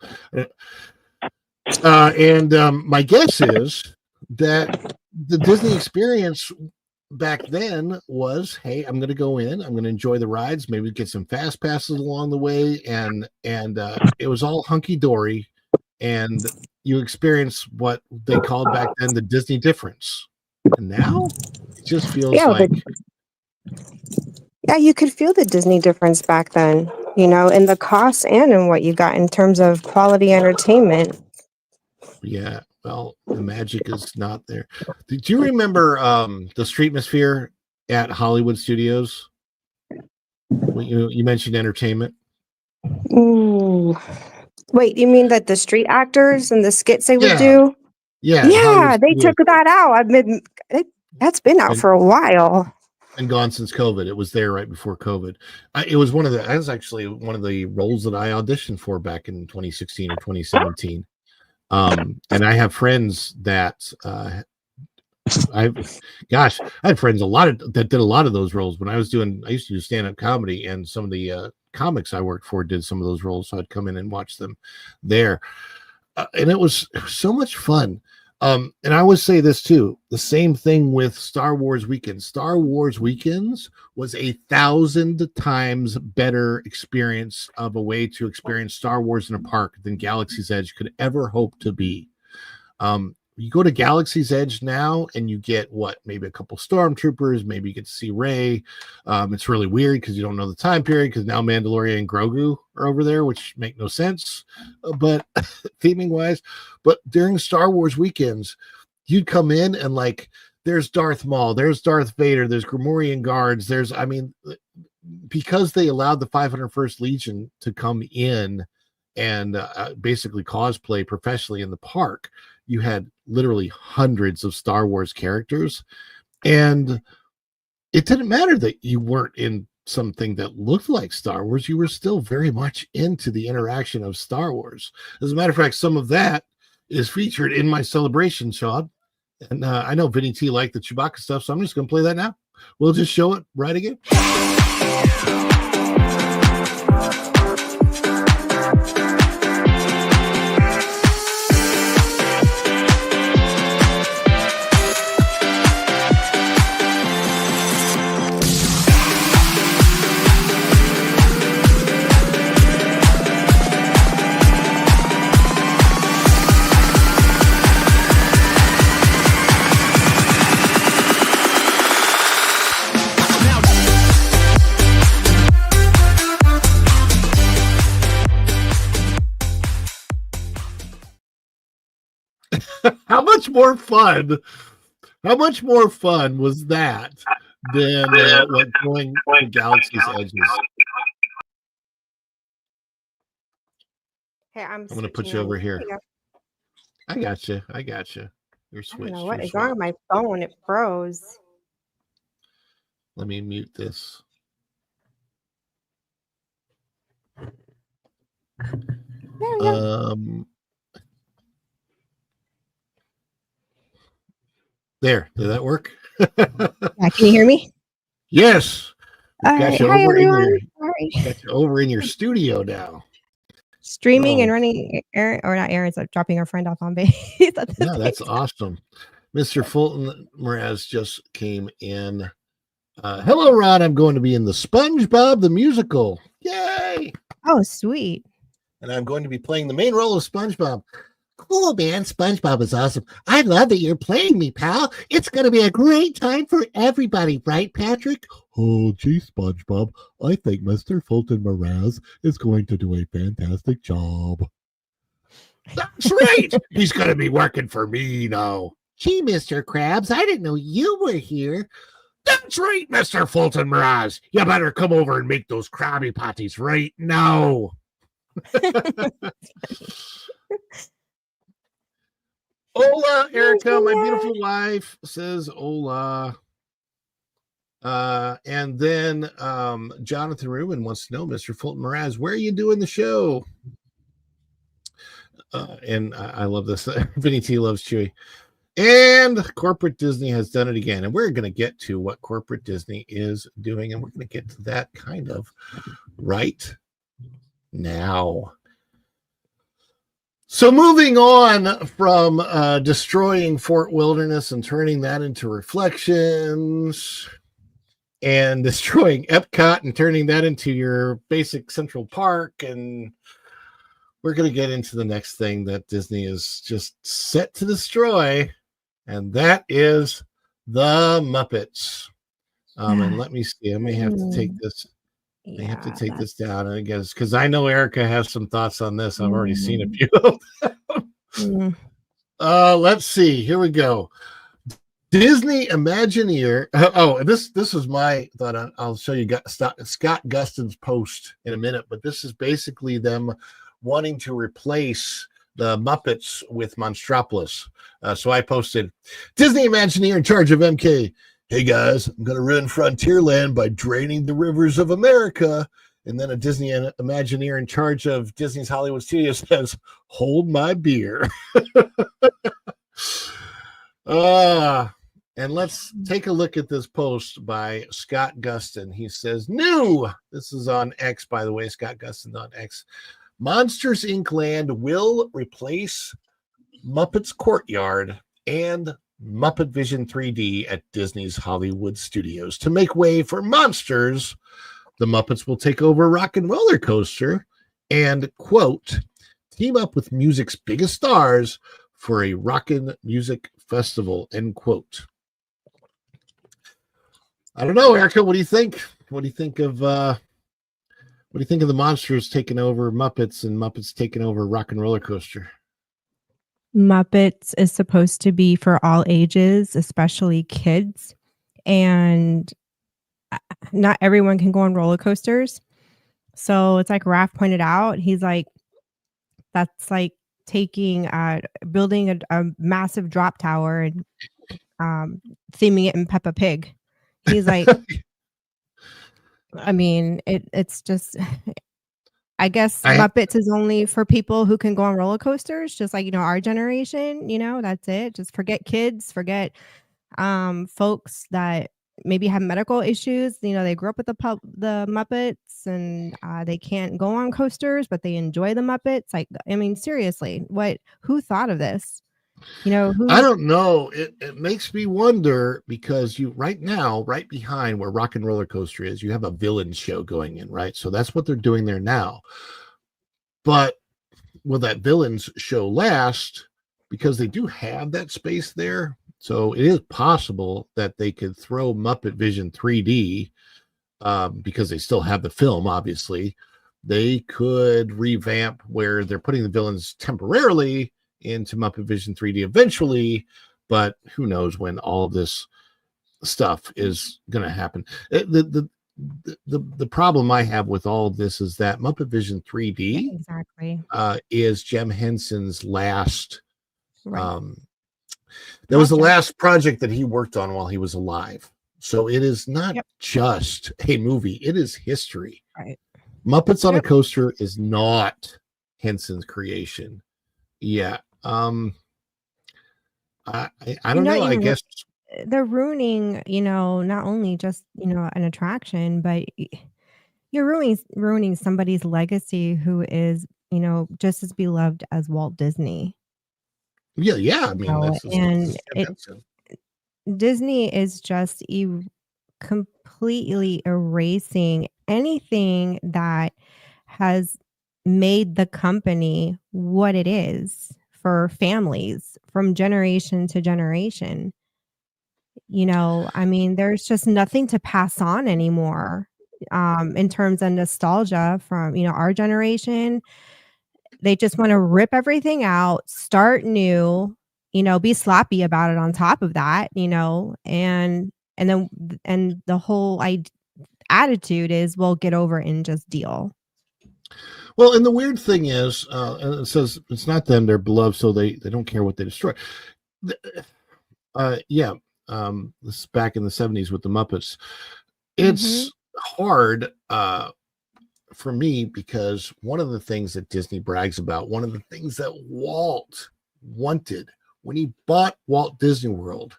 And my guess is that the Disney experience back then was, hey, I'm going to go in, I'm going to enjoy the rides, maybe get some fast passes along the way, and it was all hunky-dory, and you experience what they called back then the Disney difference. And now it just feels you could feel the Disney difference back then, in the cost and in what you got in terms of quality entertainment. Yeah. Well, the magic is not there. Did you remember the Streetmosphere at Hollywood Studios? When you mentioned entertainment. Ooh. Wait, you mean that the street actors and the skits they would do? Yeah, they took that out. That's been out for a while. And gone since COVID. It was there right before COVID. It was actually one of the roles that I auditioned for back in 2016 or 2017. And I have friends that I had friends that did a lot of those roles when I used to do stand-up comedy, and some of the comics I worked for did some of those roles, so I'd come in and watch them there, and it was so much fun. And I would say this too, the same thing with Star Wars Weekends. Star Wars Weekends was 1,000 times better experience of a way to experience Star Wars in a park than Galaxy's Edge could ever hope to be. You go to Galaxy's Edge now and you get maybe a couple stormtroopers, maybe you get to see Rey. It's really weird because you don't know the time period, because now Mandalorian and Grogu are over there, which make no sense, but theming wise. But during Star Wars Weekends, you'd come in and there's Darth Maul, there's Darth Vader, there's Gamorrean guards, because they allowed the 501st Legion to come in and basically cosplay professionally in the park, you had literally hundreds of Star Wars characters, and it didn't matter that you weren't in something that looked like Star Wars. You were still very much into the interaction of Star Wars. As a matter of fact, some of that is featured in my celebration shot, and I know Vinny T liked the Chewbacca stuff, so I'm just going to play that now. We'll just show it right again. How much more fun? How much more fun was that than like going to Galaxy's Edges? Hey, I'm going to put you over here. I got you. I got you. You're I don't switched. know what is wrong with my phone. It froze. Let me mute this. There we go. There. Did that work? Yeah, can you hear me? Yes. All right. Hi, everyone. Got you over in your studio now. Streaming and running errands, or not errands, like dropping our friend off on base. Yeah, that's awesome. Mr. Fulton Mraz just came in. Hello, Ron. I'm going to be in the SpongeBob the Musical. Yay! Oh, sweet. And I'm going to be playing the main role of SpongeBob. Cool, man. SpongeBob is awesome. I love that you're playing me, pal. It's going to be a great time for everybody, right, Patrick? Oh, gee, SpongeBob. I think Mr. Fulton Mraz is going to do a fantastic job. That's right. He's going to be working for me now. Gee, Mr. Krabs, I didn't know you were here. That's right, Mr. Fulton Mraz. You better come over and make those Krabby Patties right now. Hola, Erica, my beautiful wife, says hola. And then Jonathan Rubin wants to know, Mr. Fulton Mraz, where are you doing the show? And I love this. Vinny T loves Chewy. And corporate Disney has done it again. And we're going to get to what corporate Disney is doing. And we're going to get to that kind of right now. So moving on from destroying Fort Wilderness and turning that into Reflections, and destroying Epcot and turning that into your basic Central Park, and we're going to get into the next thing that Disney is just set to destroy, and that is the Muppets. And let me see. I may have to take this. I have to take this down, I guess, because I know Erica has some thoughts on this. I've already seen a few of them. Let's see. Here we go. Disney Imagineer. This was my thought. I'll show you Scott Gustin's post in a minute, but this is basically them wanting to replace the Muppets with Monstropolis. So I posted, Disney Imagineer in charge of MK. Hey guys, I'm going to ruin Frontierland by draining the rivers of America. And then a Disney Imagineer in charge of Disney's Hollywood Studios says, hold my beer. And let's take a look at this post by Scott Gustin. He says, new. This is on X, by the way, Scott Gustin on X. Monsters Inc. Land will replace Muppets Courtyard and Muppet Vision 3D at Disney's Hollywood Studios. To make way for Monsters, the Muppets will take over Rock and Roller Coaster and, quote, team up with music's biggest stars for a rockin' music festival, end quote. I don't know, Erica, what do you think? What do you think of the Monsters taking over Muppets and Muppets taking over Rock and Roller Coaster? Muppets is supposed to be for all ages, especially kids, and not everyone can go on roller coasters. So it's like Raph pointed out, he's like, that's like taking building a massive drop tower and theming it in Peppa Pig. He's like, I mean, it's just, I guess Muppets is only for people who can go on roller coasters, just like, our generation, that's it. Just forget kids, forget folks that maybe have medical issues. They grew up with the Muppets and they can't go on coasters, but they enjoy the Muppets. Like, I mean, seriously, who thought of this? I don't know. It makes me wonder because right now, right behind where Rock and Roller Coaster is, you have a villain show going in, right? So that's what they're doing there now. But will that villains show last? Because they do have that space there. So it is possible that they could throw Muppet Vision 3D because they still have the film, obviously. They could revamp where they're putting the villains temporarily into Muppet Vision 3D eventually, but who knows when all of this stuff is going to happen. The problem I have with all of this is that Muppet Vision 3D Exactly. is Jim Henson's last. Right. That was the Gotcha. last project that he worked on while he was alive. So it is not Yep. just a movie; it is history. Right. Muppets on a Yep. Coaster is not Henson's creation. Yeah. I don't know. I Even guess they're ruining, not only just, an attraction, but you're ruining somebody's legacy who is, just as beloved as Walt Disney. yeah. I mean, know, that's just and Jim it Henson. Disney is just completely erasing anything that has made the company what it is for families from generation to generation. I mean, there's just nothing to pass on anymore, in terms of nostalgia from, our generation. They just wanna rip everything out, start new, be sloppy about it on top of that, and the whole attitude is, "Well, get over it and just deal." Well, and the weird thing is, and it says it's not them; they're beloved, so they don't care what they destroy. Yeah, this is back in the 70s with the Muppets. It's hard for me because one of the things that Disney brags about, one of the things that Walt wanted when he bought Walt Disney World,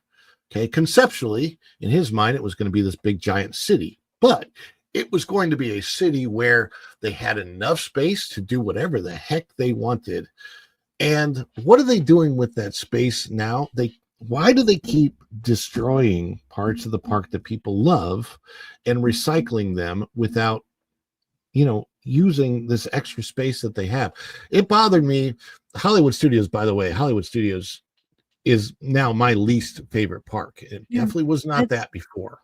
okay, conceptually, in his mind, it was going to be this big giant city, but it was going to be a city where they had enough space to do whatever the heck they wanted. And what are they doing with that space now? Why do they keep destroying parts of the park that people love and recycling them without, using this extra space that they have? It bothered me. Hollywood Studios, by the way, Hollywood Studios is now my least favorite park. It Yeah. definitely was not that before.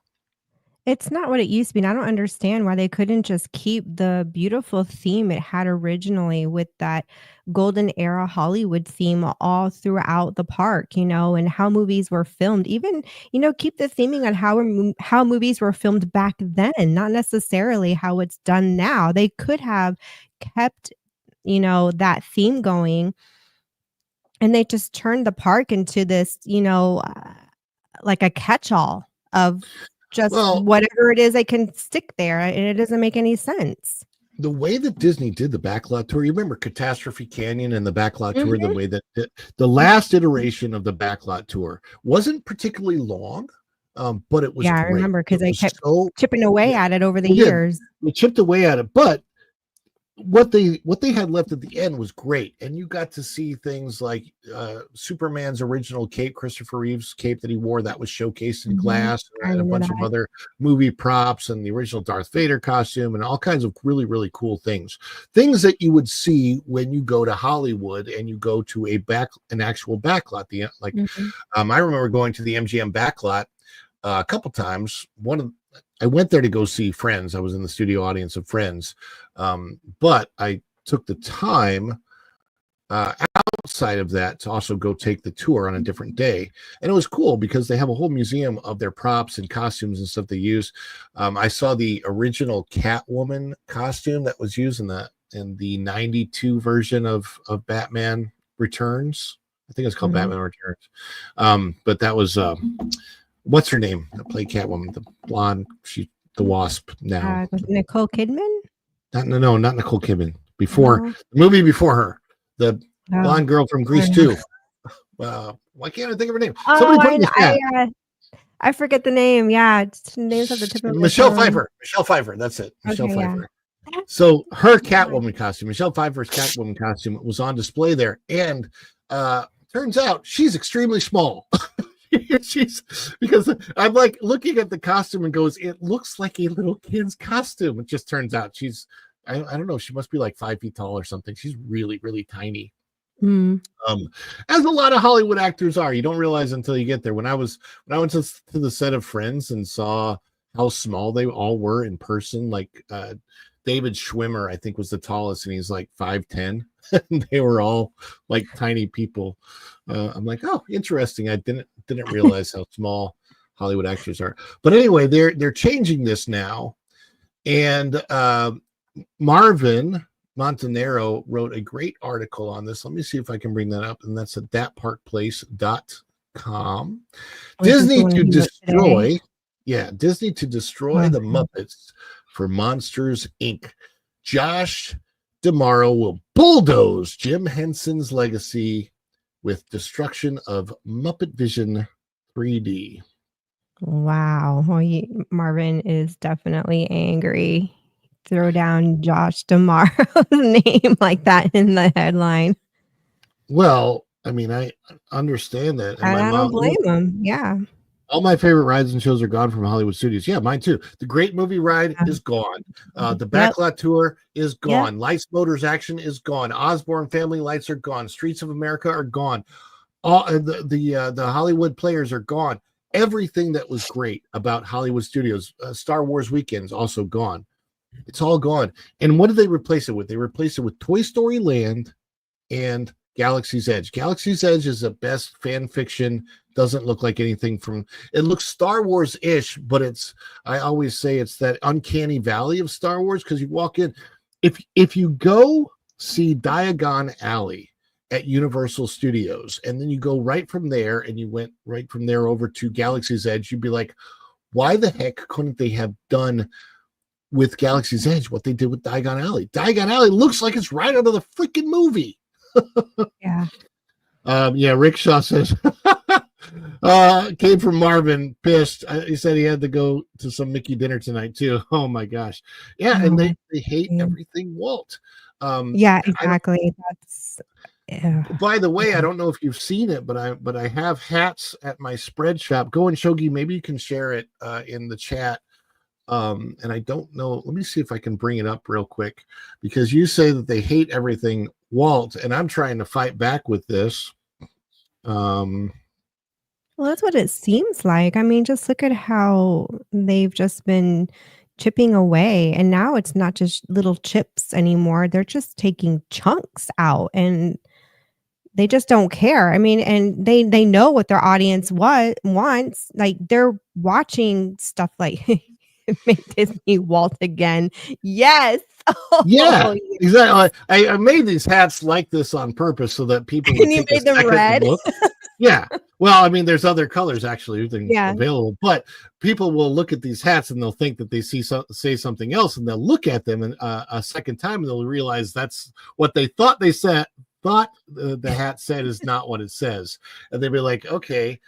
It's not what it used to be, and I don't understand why they couldn't just keep the beautiful theme it had originally with that golden era Hollywood theme all throughout the park, and how movies were filmed. Even, keep the theming on how movies were filmed back then, not necessarily how it's done now. They could have kept, that theme going, and they just turned the park into this, like a catch-all of just Well, whatever it is they can stick there, and it doesn't make any sense. the way that Disney did the backlot tour, you remember Catastrophe Canyon and the backlot tour, the way that the last iteration of the backlot tour wasn't particularly long, but it was Yeah, I great. remember because It they was kept so chipping away yeah, at it over the they did. years. They chipped away at it, but what they had left at the end was great, and you got to see things like Superman's original cape, Christopher Reeve's cape that he wore, that was showcased in glass, I and a remember bunch of that. other movie props, and the original Darth Vader costume, and all kinds of really, really cool things that you would see when you go to Hollywood and you go to an actual backlot. I remember going to the MGM backlot a couple times. I went there to go see Friends. I was in the studio audience of Friends. But I took the time outside of that to also go take the tour on a different day. And it was cool because they have a whole museum of their props and costumes and stuff they use. I saw the original Catwoman costume that was used in the 92 version of Batman Returns. I think it's called Batman Returns. But that was what's her name that played Catwoman? The blonde, she's the Wasp now. Was it Nicole Kidman? Not Nicole Kidman. The movie before her, the blonde girl from Grease 2. Why can't I think of her name? Somebody put it in the chat. I forget the name. Yeah, it's names at the tip of Michelle Pfeiffer. Michelle Pfeiffer. That's it. Michelle Pfeiffer. Yeah. So her Catwoman costume, Michelle Pfeiffer's Catwoman costume, was on display there, and turns out she's extremely small. Because I'm like looking at the costume and goes, it looks like a little kid's costume. It just turns out I don't know, she must be like 5 feet tall or something. She's really, really tiny. As a lot of Hollywood actors are. You don't realize until you get there. When I went to the set of Friends and saw how small they all were in person, like David Schwimmer, I think, was the tallest, and he's like 5'10". They were all like tiny people. I'm like, oh, interesting. I didn't realize how small Hollywood actors are. But anyway, they're changing this now, and Marvin Montanaro wrote a great article on this. Let me see if I can bring that up, and that's at thatparkplace.com. Disney to destroy the Muppets for Monsters Inc. Josh D'Amaro will bulldoze Jim Henson's legacy with destruction of Muppet Vision 3D. Wow. Well, Marvin is definitely angry. Throw down Josh D'Amaro's name like that in the headline. Well, I mean, I understand that. And I don't blame him. Yeah. All my favorite rides and shows are gone from Hollywood Studios. Yeah, mine too. The Great Movie Ride is gone. The Backlot Tour is gone. Yep. Lights, Motors, Action is gone. Osborne Family Lights are gone. Streets of America are gone. All the Hollywood Players are gone. Everything that was great about Hollywood Studios, Star Wars Weekends, also gone. It's all gone. And what did they replace it with? They replaced it with Toy Story Land and Galaxy's Edge. Galaxy's Edge is the best fan fiction. Doesn't look like anything from it. Looks Star Wars-ish, but I always say it's that uncanny valley of Star Wars, because you walk in. If you go see Diagon Alley at Universal Studios, and then you go right from there, and you went right from there over to Galaxy's Edge, you'd be like, why the heck couldn't they have done with Galaxy's Edge what they did with Diagon Alley? Diagon Alley looks like it's right out of the freaking movie. Yeah. Rick Shaw says came from Marvin, pissed. He said he had to go to some Mickey dinner tonight too. Oh my gosh. Yeah, and they hate everything Walt. Yeah, exactly. By the way, I don't know if you've seen it, but I have hats at my spread shop. Go and Shogi, maybe you can share it in the chat. And I don't know. Let me see if I can bring it up real quick, because you say that they hate everything Walt, and I'm trying to fight back with this. Well, that's what it seems like. I mean, just look at how they've just been chipping away, and now it's not just little chips anymore. They're just taking chunks out, and they just don't care. I mean, and they know what their audience wants. Like, they're watching stuff like make Disney Walt again. Yes. Yeah, exactly. I made these hats like this on purpose so that people would take a second red. Look. Yeah. Well, I mean, there's other colors actually available, but people will look at these hats and they'll think that they say something else, and they'll look at them and a second time and they'll realize that's what they thought they said. Thought the hat said is not what it says, and they'll be like, okay,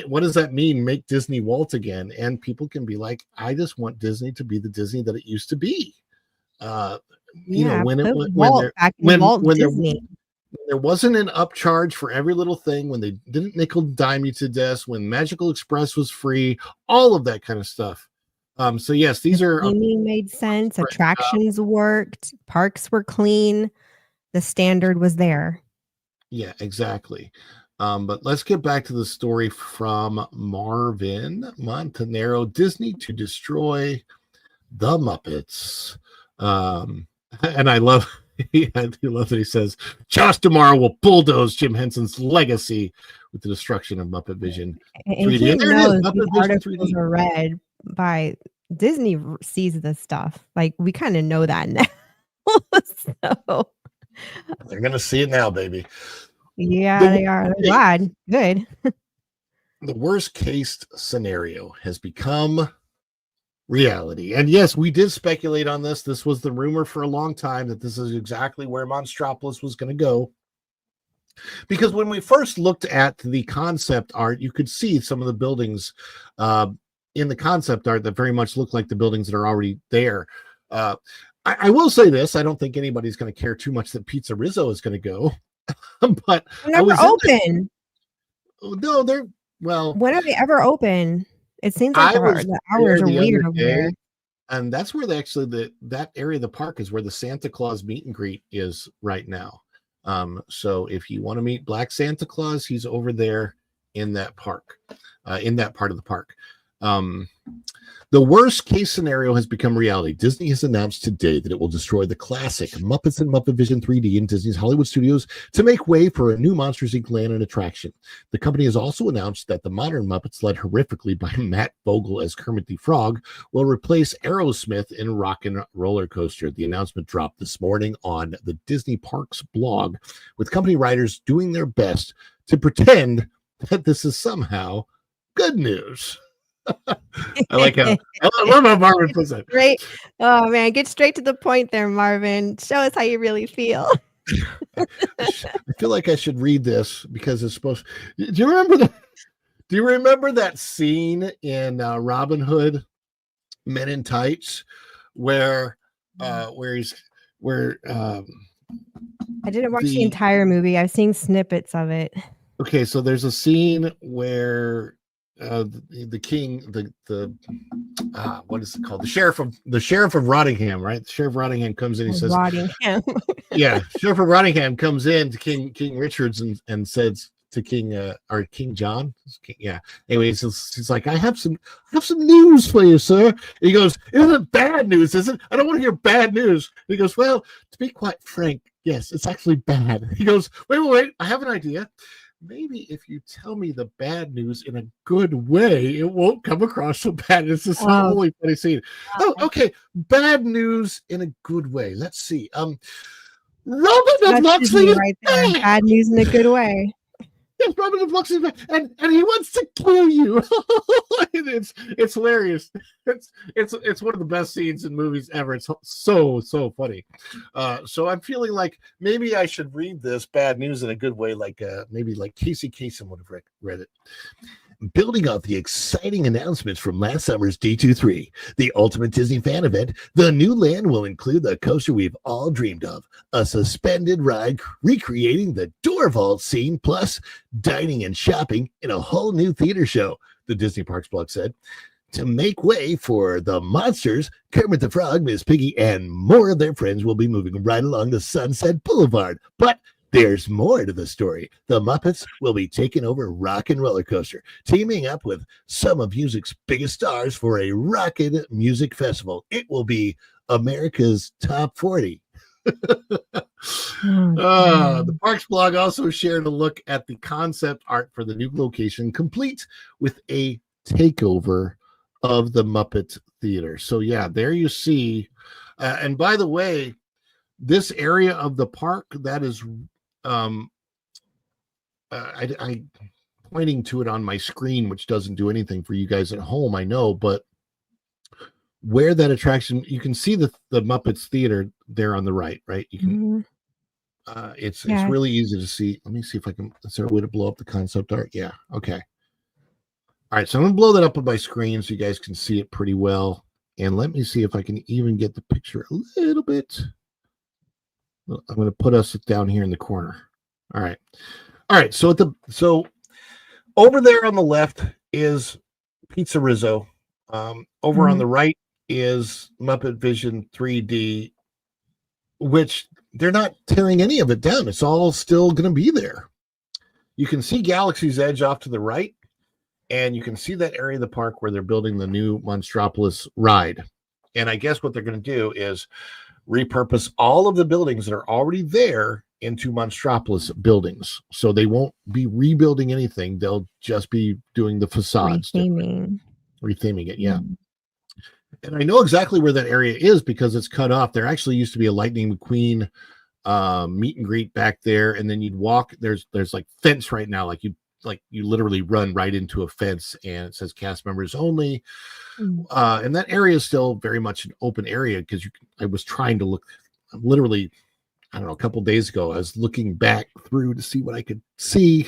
what does that mean? Make Disney Walt again? And people can be like, I just want Disney to be the Disney that it used to be. When there wasn't an upcharge for every little thing, when they didn't nickel dime you to death, when Magical Express was free, all of that kind of stuff. So yes, these are made sense. Attractions worked, parks were clean, the standard was there. Yeah, exactly. But let's get back to the story from Marvin Montanaro. Disney to destroy the Muppets. And I love that he says Josh D'Amaro will bulldoze Jim Henson's legacy with the destruction of Muppet Vision 3D. And there it is. These articles are read by Disney sees this stuff. Like, we kind of know that now. So they're gonna see it now, baby. Yeah, they are. They're glad. Good. The worst case scenario has become reality. And yes, we did speculate on this. This was the rumor for a long time that this is exactly where Monstropolis was going to go. Because when we first looked at the concept art, you could see some of the buildings in the concept art that very much look like the buildings that are already there. I will say this. I don't think anybody's going to care too much that Pizza Rizzo is going to go. But they're never open. No, they're well. When are they ever open? It seems like the hours are weird over there. And that's where that area of the park is where the Santa Claus meet and greet is right now. So if you want to meet Black Santa Claus, he's over there in that park, in that part of the park. The worst case scenario has become reality. Disney has announced today that it will destroy the classic Muppets and Muppet Vision 3D in Disney's Hollywood Studios to make way for a new Monsters Inc. land and attraction. The company has also announced that the modern Muppets, led horrifically by Matt Vogel as Kermit the Frog, will replace Aerosmith in Rockin' Roller Coaster. The announcement dropped this morning on the Disney Parks blog, with company writers doing their best to pretend that this is somehow good news. I like how I love how Marvin puts it. Right. Oh man, get straight to the point there, Marvin. Show us how you really feel. I feel like I should read this because it's supposed. Do you remember the? Do you remember that scene in Robin Hood, Men in Tights, where I didn't watch the entire movie. I've seen snippets of it. Okay, so there's a scene where the king, what is it called? The sheriff of Rottingham, right? The sheriff of Rottingham comes in. He says, Rottingham. "Yeah, sheriff of Rottingham comes in to King Richards and says to King John, yeah. Anyways, he's like, I have some news for you, sir." And he goes, "It isn't bad news, is it? I don't want to hear bad news." And he goes, "Well, to be quite frank, yes, it's actually bad." He goes, "Wait, I have an idea. Maybe if you tell me the bad news in a good way, it won't come across so bad." It's just a really funny scene. Oh, okay. Bad news in a good way. Let's see. Robin of Locksley right there. Bad news in a good way. Yes, Robin of Locksley, and he wants to kill you. It's hilarious. It's one of the best scenes in movies ever. It's so funny. So I'm feeling like maybe I should read this bad news in a good way, like maybe like Casey Kasem would have read it. Building off the exciting announcements from last summer's D23, the Ultimate Disney Fan Event, the new land will include the coaster we've all dreamed of, a suspended ride recreating the door vault scene, plus dining and shopping in a whole new theater show, the Disney Parks blog said. To make way for the monsters, Kermit the Frog, Miss Piggy, and more of their friends will be moving right along the Sunset Boulevard. But there's more to the story. The Muppets will be taking over Rockin' Roller Coaster, teaming up with some of music's biggest stars for a rockin' music festival. It will be America's Top 40. The Parks blog also shared a look at the concept art for the new location, complete with a takeover of the Muppet Theater. So yeah, there you see. And by the way, this area of the park that is I pointing to it on my screen, which doesn't do anything for you guys at home, I know, but where that attraction, you can see the Muppets Theater there on the right? You can it's really easy to see. Let me see if I can. Is there a way to blow up the concept art? Yeah. Okay. All right, so I'm gonna blow that up on my screen so you guys can see it pretty well. And let me see if I can even get the picture a little bit. I'm going to put us down here in the corner. All right. So over there on the left is Pizza Rizzo. Over on the right is Muppet Vision 3D, which they're not tearing any of it down. It's all still going to be there. You can see Galaxy's Edge off to the right, and you can see that area of the park where they're building the new Monstropolis ride. And I guess what they're going to do is repurpose all of the buildings that are already there into Monstropolis buildings. So they won't be rebuilding anything. They'll just be doing the facades. Retheming it, yeah. And I know exactly where that area is because it's cut off. There actually used to be a Lightning McQueen meet and greet back there. And then you'd walk, there's like fence right now. Like you literally run right into a fence and it says cast members only. And that area is still very much an open area because I was trying to look literally, I don't know, a couple days ago, I was looking back through to see what I could see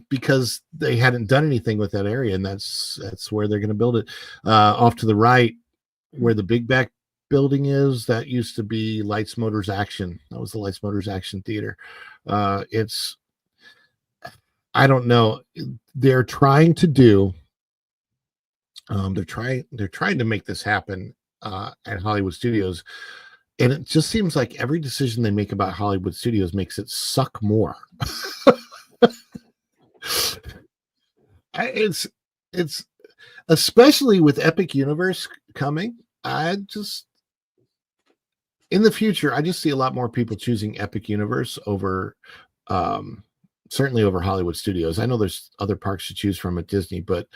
because they hadn't done anything with that area. And that's where they're going to build it. Off to the right where the Big Back building is, that used to be Lights Motors Action. That was the Lights Motors Action Theater. I don't know. They're trying to do. They're trying to make this happen at Hollywood Studios, and it just seems like every decision they make about Hollywood Studios makes it suck more. It's it's especially with Epic Universe coming. In the future, I just see a lot more people choosing Epic Universe over, certainly over Hollywood Studios. I know there's other parks to choose from at Disney, but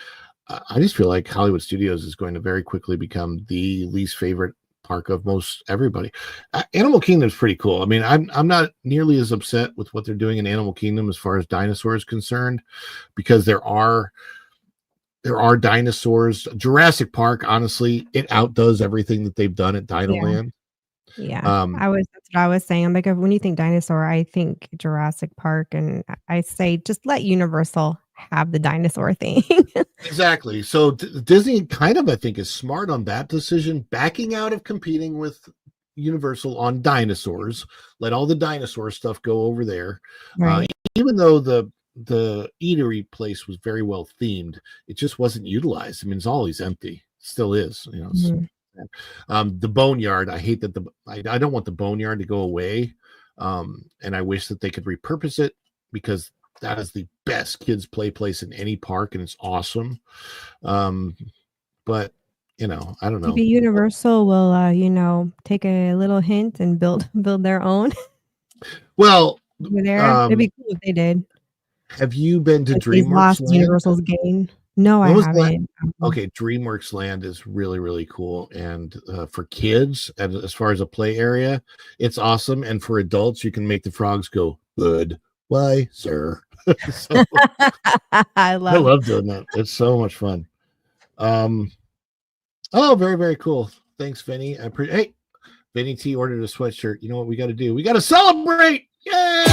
I just feel like Hollywood Studios is going to very quickly become the least favorite park of most everybody. Animal Kingdom is pretty cool. I mean, I'm not nearly as upset with what they're doing in Animal Kingdom as far as dinosaurs concerned, because there are dinosaurs. Jurassic Park, honestly, it outdoes everything that they've done at Dinoland. Yeah, that's what I was saying. I'm like, when you think dinosaur, I think Jurassic Park, and I say just let Universal have the dinosaur thing. Exactly. So Disney kind of, I think, is smart on that decision, backing out of competing with Universal on dinosaurs. Let all the dinosaur stuff go over there. Right. Even though the eatery place was very well themed, it just wasn't utilized. I mean, it's always empty. Still is, you know. The Boneyard, I hate that I don't want the Boneyard to go away, and I wish that they could repurpose it, because that is the best kids play place in any park, and it's awesome. But you know, I don't know. Maybe Universal will take a little hint and build their own. Well, over there, it'd be cool if they did. Have you been to Like DreamWorks Land? Universal's gain? No, I haven't. Okay, DreamWorks Land is really, really cool. And for kids, and as far as a play area, it's awesome. And for adults, you can make the frogs go, "Good. Why, sir?" So, I love doing that. It's so much fun. Oh, very, very cool. Thanks, Vinny. Hey, Vinny T ordered a sweatshirt. You know what we got to do? We got to celebrate. Yay!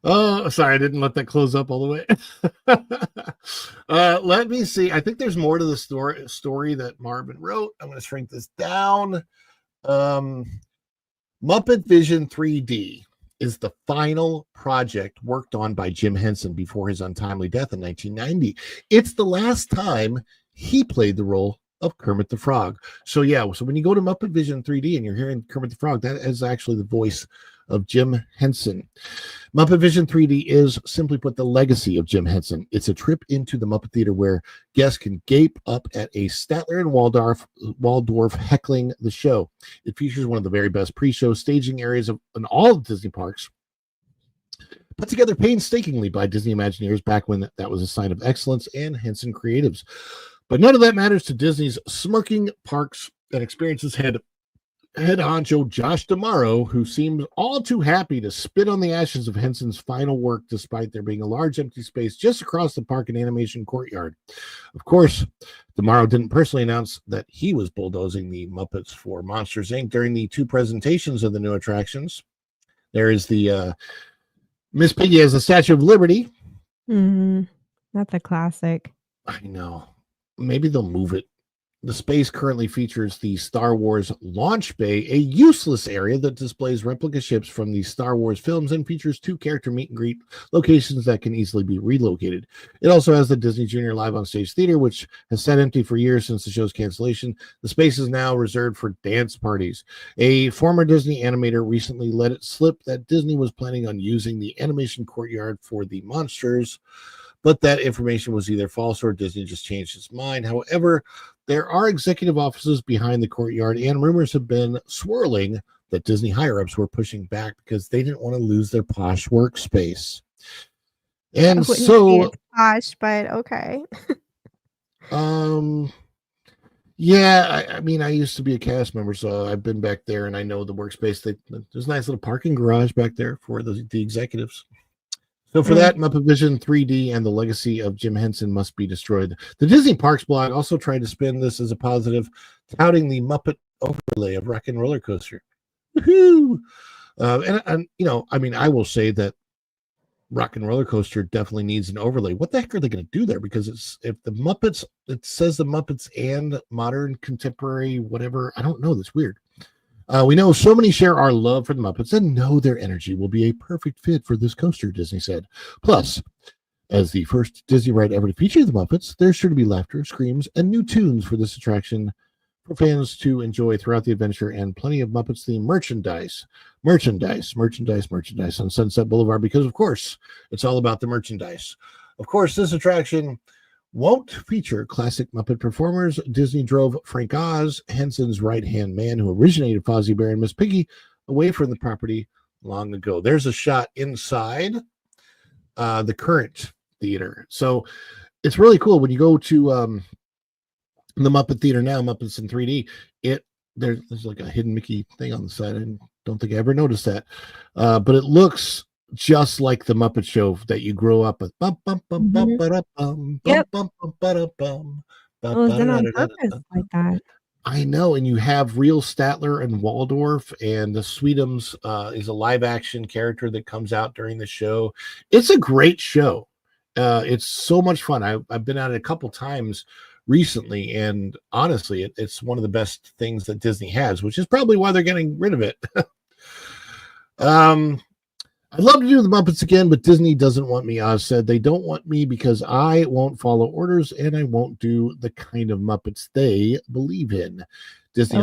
Oh, sorry, I didn't let that close up all the way. Let me see. I think there's more to the story that Marvin wrote. I'm going to shrink this down. Muppet Vision 3D is the final project worked on by Jim Henson before his untimely death in 1990. It's the last time he played the role of Kermit the Frog. So when you go to Muppet Vision 3D and you're hearing Kermit the Frog, that is actually the voice of Jim Henson. Muppet Vision 3D is, simply put, the legacy of Jim Henson. It's a trip into the Muppet Theater where guests can gape up at a Statler and Waldorf heckling the show. It features one of the very best pre-show staging areas in all of Disney parks, put together painstakingly by Disney Imagineers back when that was a sign of excellence and Henson creatives. But none of that matters to Disney's smirking parks and experiences head honcho Josh D'Amaro, who seems all too happy to spit on the ashes of Henson's final work, despite there being a large empty space just across the park and animation courtyard. Of course, D'Amaro didn't personally announce that he was bulldozing the Muppets for Monsters, Inc. during the 2 presentations of the new attractions. There is the Miss Piggy as the Statue of Liberty. That's a classic. I know. Maybe they'll move it. The space currently features the Star Wars Launch Bay, a useless area that displays replica ships from the Star Wars films and features 2 character meet and greet locations that can easily be relocated. It also has the Disney Junior Live on Stage Theater, which has sat empty for years since the show's cancellation. The space is now reserved for dance parties. A former Disney animator recently let it slip that Disney was planning on using the animation courtyard for the monsters, but that information was either false or Disney just changed its mind. However, there are executive offices behind the courtyard, and rumors have been swirling that Disney higher-ups were pushing back because they didn't want to lose their posh workspace. And so, posh, but okay. Yeah, I mean, I used to be a cast member, so I've been back there, and I know the workspace. There's a nice little parking garage back there for the executives. So for that, Muppet Vision 3D and the legacy of Jim Henson must be destroyed. The Disney Parks blog also tried to spin this as a positive, touting the Muppet overlay of Rock and Roller Coaster. Woohoo! And you know, I mean, I will say that Rock and Roller Coaster definitely needs an overlay. What the heck are they going to do there? Because it's if the Muppets, it says the Muppets and modern contemporary whatever. I don't know. That's weird. We know so many share our love for the Muppets and know their energy will be a perfect fit for this coaster, Disney said. Plus, as the first Disney ride ever to feature the Muppets, there's sure to be laughter, screams, and new tunes for this attraction for fans to enjoy throughout the adventure, and plenty of Muppets themed merchandise on Sunset Boulevard, because of course it's all about the merchandise. Of course, this attraction won't feature classic Muppet performers. Disney drove Frank Oz, Henson's right-hand man who originated Fozzie Bear and Miss Piggy, away from the property long ago. There's a shot inside the current theater. So it's really cool when you go to the Muppet Theater now, Muppets in 3D. There's like a hidden Mickey thing on the side. I don't think I ever noticed that, but it looks just like the Muppet Show that you grow up with. Yep. It was done on purpose like that. I know, and you have real Statler and Waldorf, and the Sweetums is a live action character that comes out during the show. It's a great show. It's so much fun. I've been at it a couple times recently, and honestly, it's one of the best things that Disney has, which is probably why they're getting rid of it. I'd love to do the Muppets again, but Disney doesn't want me. Oz said they don't want me because I won't follow orders and I won't do the kind of Muppets they believe in. Disney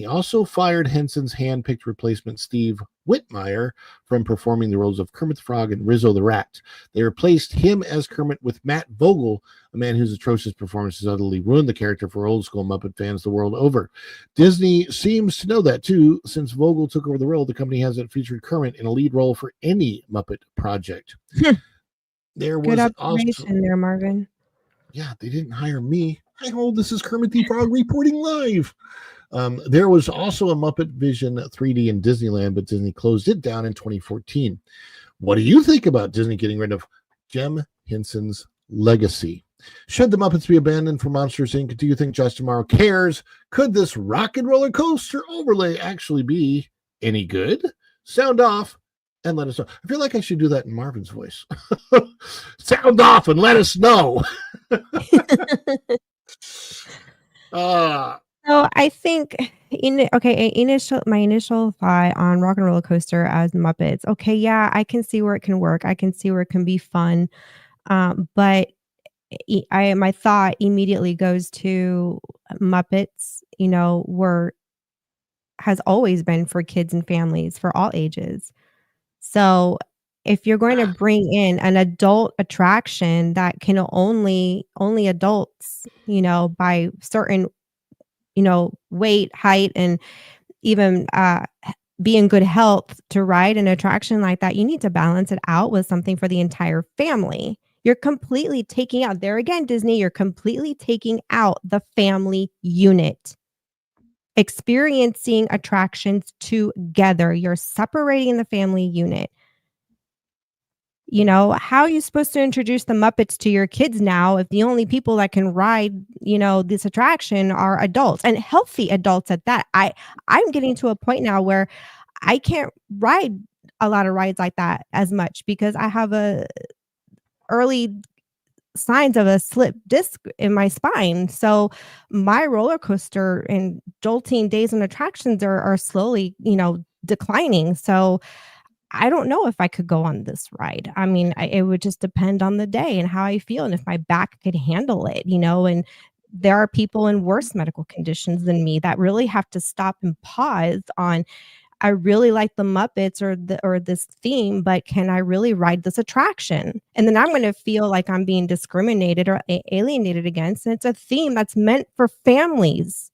also fired Henson's hand-picked replacement Steve Whitmire from performing the roles of Kermit the Frog and Rizzo the Rat. They replaced him as Kermit with Matt Vogel, a man whose atrocious performance has utterly ruined the character for old-school Muppet fans the world over. Disney seems to know that, too. Since Vogel took over the role, the company hasn't featured Kermit in a lead role for any Muppet project. There was Good observation there, Marvin. Yeah, they didn't hire me. Hi, ho, this is Kermit the Frog reporting live. There was also a Muppet Vision 3D in Disneyland, but Disney closed it down in 2014. What do you think about Disney getting rid of Jem Henson's legacy? Should the Muppets be abandoned for Monsters, Inc.? Do you think Josh Tomorrow cares? Could this Rock and Roller Coaster overlay actually be any good? Sound off and let us know. I feel like I should do that in Marvin's voice. Sound off and let us know. So I think my initial thought on Rock and Roller Coaster as Muppets. Okay, yeah, I can see where it can work. I can see where it can be fun. But my thought immediately goes to Muppets, has always been for kids and families for all ages. So if you're going to bring in an adult attraction that can only adults, by certain, weight, height, and even be in good health to ride an attraction like that, you need to balance it out with something for the entire family. You're completely taking out, there again, Disney, you're completely taking out the family unit. Experiencing attractions together. You're separating the family unit. How are you supposed to introduce the Muppets to your kids now if the only people that can ride, this attraction are adults, and healthy adults at that? I'm getting to a point now where I can't ride a lot of rides like that as much because I have early signs of a slip disc in my spine. So my roller coaster and jolting days and attractions are slowly, declining. So I don't know if I could go on this ride. I mean, it would just depend on the day and how I feel and if my back could handle it, and there are people in worse medical conditions than me that really have to stop and pause on, I really like the Muppets or this theme, but can I really ride this attraction? And then I'm going to feel like I'm being discriminated or alienated against. And it's a theme that's meant for families.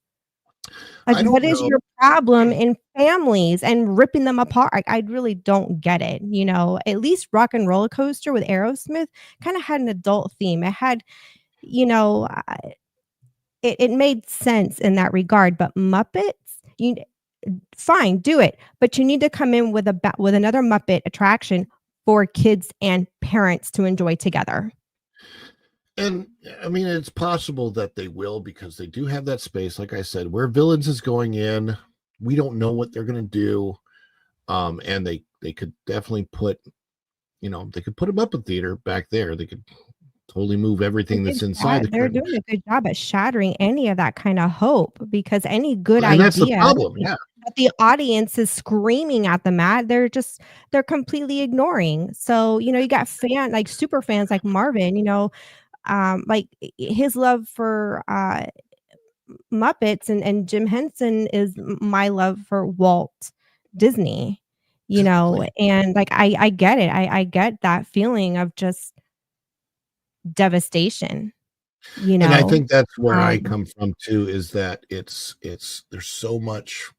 Like, what is your problem in families and ripping them apart? I really don't get it. At least Rock and Roller Coaster with Aerosmith kind of had an adult theme. It had, it made sense in that regard. But Muppets, fine, do it, but you need to come in with another Muppet attraction for kids and parents to enjoy together. And I mean, it's possible that they will, because they do have that space. Like I said, where Villains is going in, we don't know what they're going to do. And they could definitely put, they could put a Muppet theater back there. They could totally move everything that's inside the They're curtain. doing a good job at shattering any of that kind of hope, because any good And that's the idea problem. Yeah. that the audience is screaming at them at, they're completely ignoring. So, you got super fans like Marvin, like his love for Muppets and Jim Henson is my love for Walt Disney, Exactly. and like I get it. I get that feeling of just devastation, And I think that's where I um come from too, is that there's so much.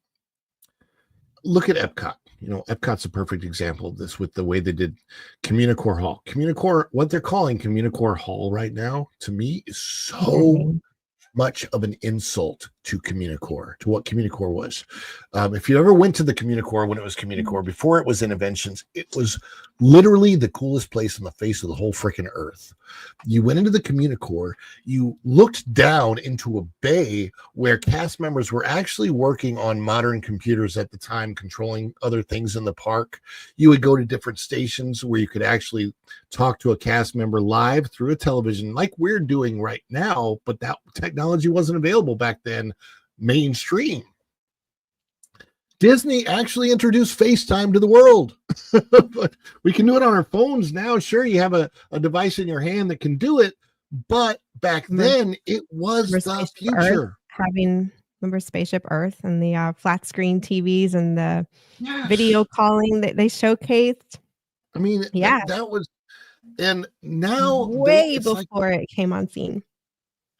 Look at Epcot. Epcot's a perfect example of this with the way they did Communicore Hall. Communicore, what they're calling Communicore Hall right now, to me, is so much of an insult to Communicore, to what Communicore was. If you ever went to the Communicore when it was Communicore, before it was Innovations, it was literally the coolest place on the face of the whole freaking earth. You went into the Communicore, you looked down into a bay where cast members were actually working on modern computers at the time, controlling other things in the park. You would go to different stations where you could actually talk to a cast member live through a television, like we're doing right now, but that technology wasn't available back then mainstream. Disney actually introduced FaceTime to the world. But we can do it on our phones now. Sure, you have a device in your hand that can do it, but back then it was the future. Remember Spaceship Earth and the flat screen TVs and the Yes. video calling that they showcased? I mean, Yeah. that was, and now Way before it came on scene.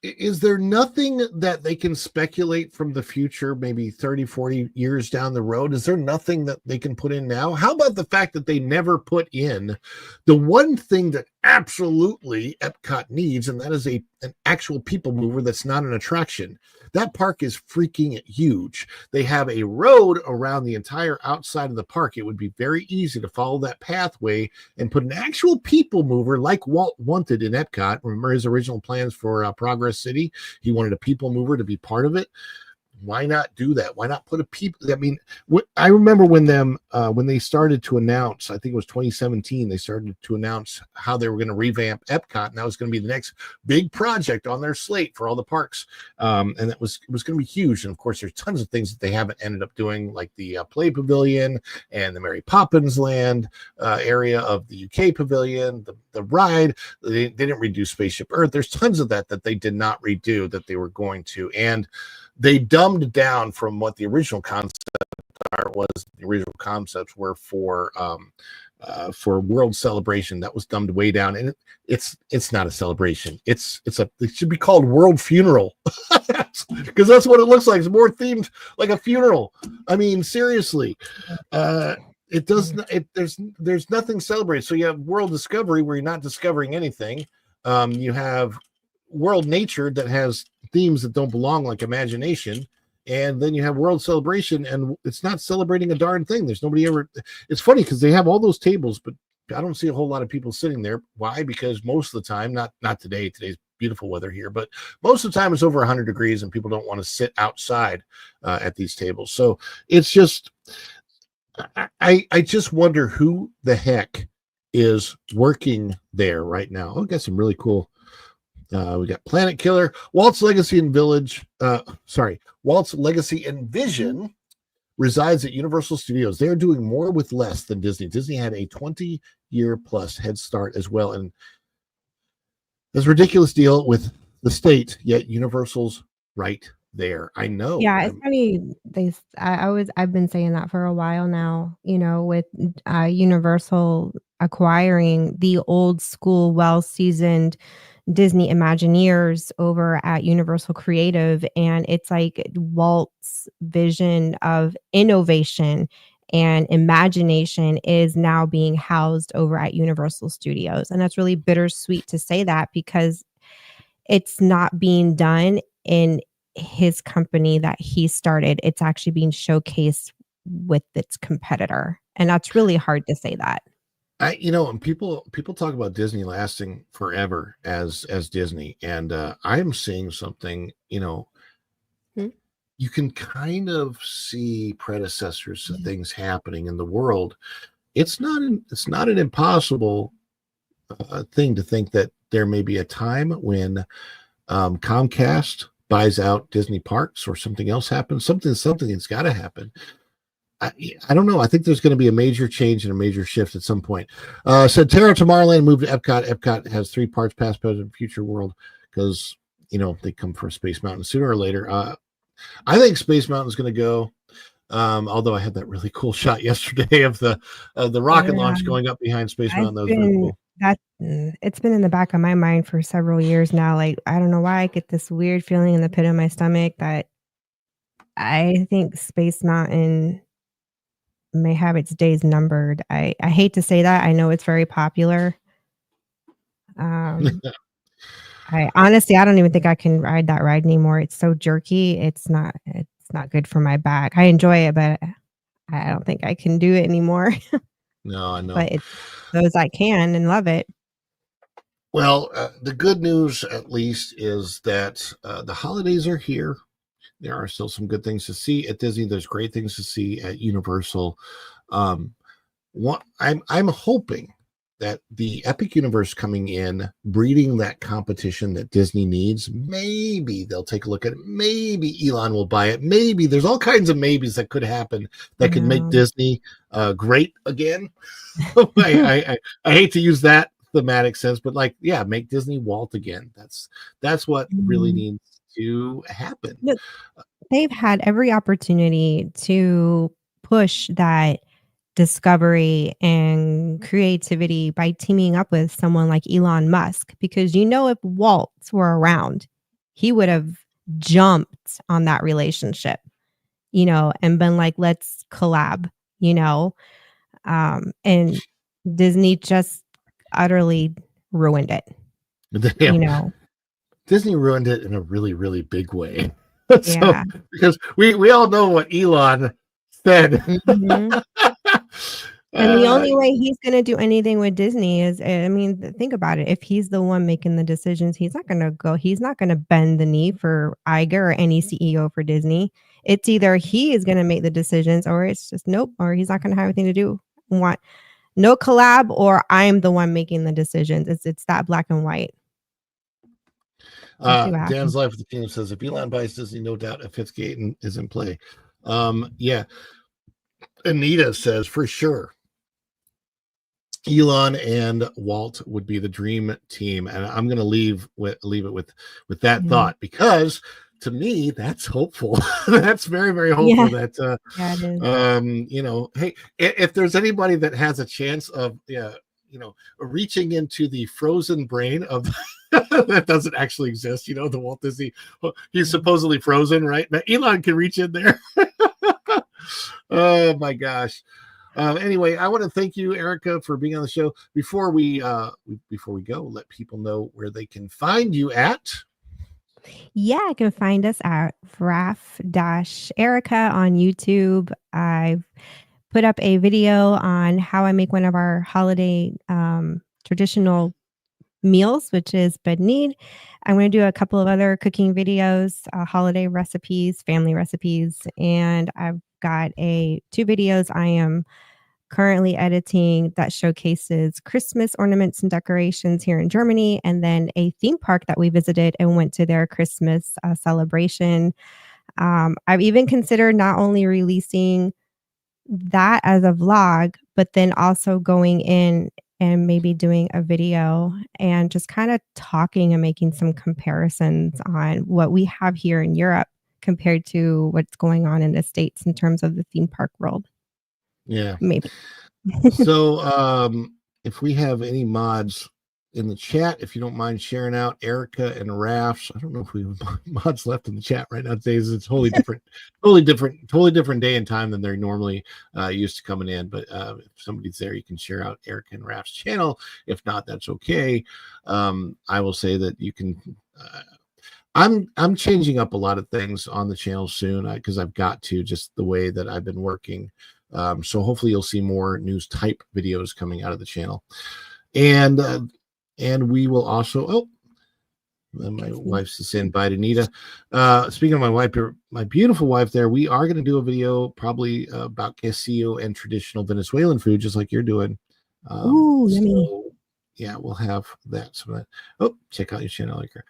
Is there nothing that they can speculate from the future, maybe 30, 40 years down the road? Is there nothing that they can put in now? How about the fact that they never put in the one thing that absolutely Epcot needs, and that is an actual people mover that's not an attraction? That park is freaking huge. They have a road around the entire outside of the park. It would be very easy to follow that pathway and put an actual people mover like Walt wanted in Epcot. Remember his original plans for Progress City? He wanted a people mover to be part of it. Why not do that? Why not put a people? I mean, I remember when they started to announce, I think it was 2017, they started to announce how they were going to revamp Epcot, and that was going to be the next big project on their slate for all the parks. And it was going to be huge. And of course, there's tons of things that they haven't ended up doing, like the Play Pavilion and the Mary Poppins Land area of the UK Pavilion, the ride. They didn't redo Spaceship Earth. There's tons of that they did not redo that they were going to. And they dumbed down from what the original concept was. The original concepts were for World Celebration. That was dumbed way down, and it's not a celebration. It should be called World Funeral, because that's what it looks like. It's more themed like a funeral. I mean, seriously, it does. There's nothing celebrated. So you have World Discovery, where you're not discovering anything. You have World Nature, that has themes that don't belong, like imagination, and then you have World Celebration, and it's not celebrating a darn thing. There's nobody ever. It's funny because they have all those tables, but I don't see a whole lot of people sitting there. Why? Because most of the time, not today. Today's beautiful weather here, but most of the time it's over 100 degrees, and people don't want to sit outside at these tables. So it's just, I just wonder who the heck is working there right now. Oh, got some really cool. We got Planet Killer, Walt's Legacy and Vision resides at Universal Studios. They're doing more with less than Disney. Disney had a 20-year plus head start as well. And this ridiculous deal with the state, yet Universal's right there. I know. Yeah, it's funny. I've been saying that for a while now, with Universal acquiring the old school, well-seasoned Disney Imagineers over at Universal Creative, and it's like Walt's vision of innovation and imagination is now being housed over at Universal Studios. And that's really bittersweet to say that, because it's not being done in his company that he started. It's actually being showcased with its competitor. And that's really hard to say that. And people talk about Disney lasting forever as Disney, and I'm seeing something. you can kind of see predecessors to things happening in the world. It's not an impossible thing to think that there may be a time when Comcast buys out Disney parks or something else happens. Something has got to happen. I don't know. I think there's going to be a major change and a major shift at some point. Said Terra Tomorrowland moved to Epcot. Epcot has 3 parts: past, present, future world, because they come for Space Mountain sooner or later. I think Space Mountain's going to go. Although I had that really cool shot yesterday of the rocket launch going up behind Space Mountain. That was very cool. It's been in the back of my mind for several years now. Like, I don't know why I get this weird feeling in the pit of my stomach that I think Space Mountain may have its days numbered. I hate to say that. I know it's very popular. I honestly, I don't even think I can ride that ride anymore. It's so jerky. It's not good for my back. I enjoy it, but I don't think I can do it anymore. No, I know. But it's those I can and love it. Well, the good news, at least, is that the holidays are here. There are still some good things to see at Disney. There's great things to see at Universal. I'm hoping that the Epic Universe coming in, breeding that competition that Disney needs, maybe they'll take a look at it. Maybe Elon will buy it. Maybe there's all kinds of maybes that could happen that could make Disney great again. I hate to use that thematic sense, but make Disney Walt again. That's what really needs to happen. Look, they've had every opportunity to push that discovery and creativity by teaming up with someone like Elon Musk, because if Walt were around, he would have jumped on that relationship, and been like, let's collab, and Disney just utterly ruined it. Disney ruined it in a really, really big way. Because we all know what Elon said. Mm-hmm. And the only way he's going to do anything with Disney is, think about it. If he's the one making the decisions, he's not going to bend the knee for Iger or any CEO for Disney. It's either he is going to make the decisions, or it's just nope, or he's not going to have anything to do. Want no collab, or I'm the one making the decisions. It's that black and white. Dan's Life with the Kingdom says, if Elon buys Disney, no doubt a 5th gate is in play. Yeah. Anita says, for sure, Elon and Walt would be the dream team. And I'm going to leave it with that thought, because to me, that's hopeful. That's very, very hopeful that, hey, if there's anybody that has a chance of, reaching into the frozen brain of that doesn't actually exist, the Walt Disney, he's supposedly frozen, right? But Elon can reach in there. Oh my gosh. Anyway, I want to thank you, Erica, for being on the show. Before we go, let people know where they can find you at. Yeah, I can find us at Raf-Erica on YouTube. I've put up a video on how I make one of our holiday traditional meals, which is banh. I'm going to do a couple of other cooking videos, holiday recipes, family recipes, and I've got 2 videos I am currently editing that showcases Christmas ornaments and decorations here in Germany, and then a theme park that we visited and went to their Christmas celebration. I've even considered not only releasing that as a vlog, but then also going in and maybe doing a video and just kind of talking and making some comparisons on what we have here in Europe compared to what's going on in the States in terms of the theme park world. Yeah. Maybe. So if we have any mods in the chat, if you don't mind sharing out Erica and Raf's, I don't know if we have mods left in the chat right now. Today it's totally different day and time than they're normally used to coming in. But if somebody's there, you can share out Erica and Raf's channel. If not, that's okay. I will say that you can. I'm changing up a lot of things on the channel soon because I've got to, just the way that I've been working. So hopefully you'll see more news type videos coming out of the channel, and we will also. My wife's just saying bye to Nita. Speaking of my wife, my beautiful wife there, we are going to do a video probably about quesillo and traditional Venezuelan food, just like you're doing. Ooh, yummy. So, yeah, we'll have that. Oh, check out your channel, like her.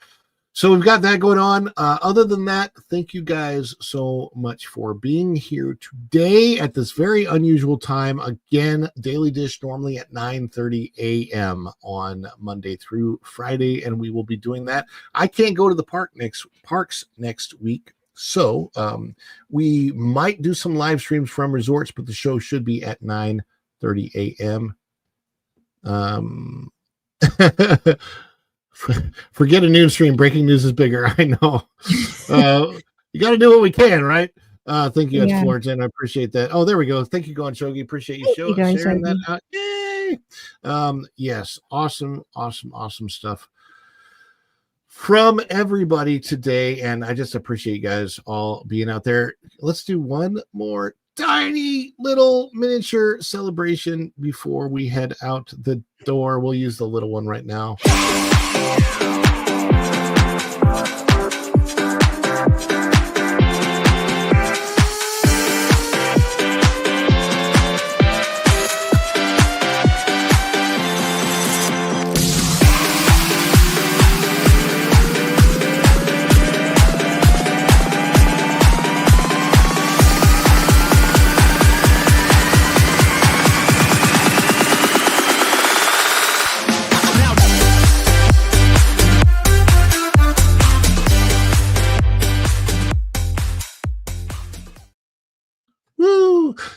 So we've got that going on. Other than that, thank you guys so much for being here today at this very unusual time. Again, Daily Dish normally at 9:30 a.m. on Monday through Friday, and we will be doing that. I can't go to the parks next week, so we might do some live streams from resorts, but the show should be at 9:30 a.m. Forget a news stream. Breaking news is bigger. I know. You got to do what we can, right? Thank you, Florence, I appreciate that. Oh, there we go. Thank you, Going Shogi. Appreciate you sharing that out. Yay! Yes, awesome stuff from everybody today, and I just appreciate you guys all being out there. Let's do one more tiny little miniature celebration before we head out the door. We'll use the little one right now.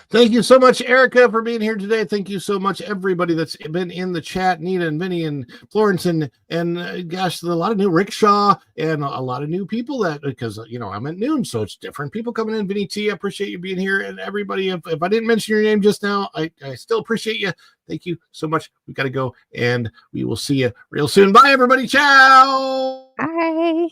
Thank you so much, Erica, for being here today. Thank you so much, everybody that's been in the chat. Nita and Vinny and Florence and gosh, a lot of new Rickshaw and a lot of new people that, because, I'm at noon, so it's different people coming in. Vinny T, I appreciate you being here. And everybody, if I didn't mention your name just now, I still appreciate you. Thank you so much. We got to go, and we will see you real soon. Bye, everybody. Ciao. Bye.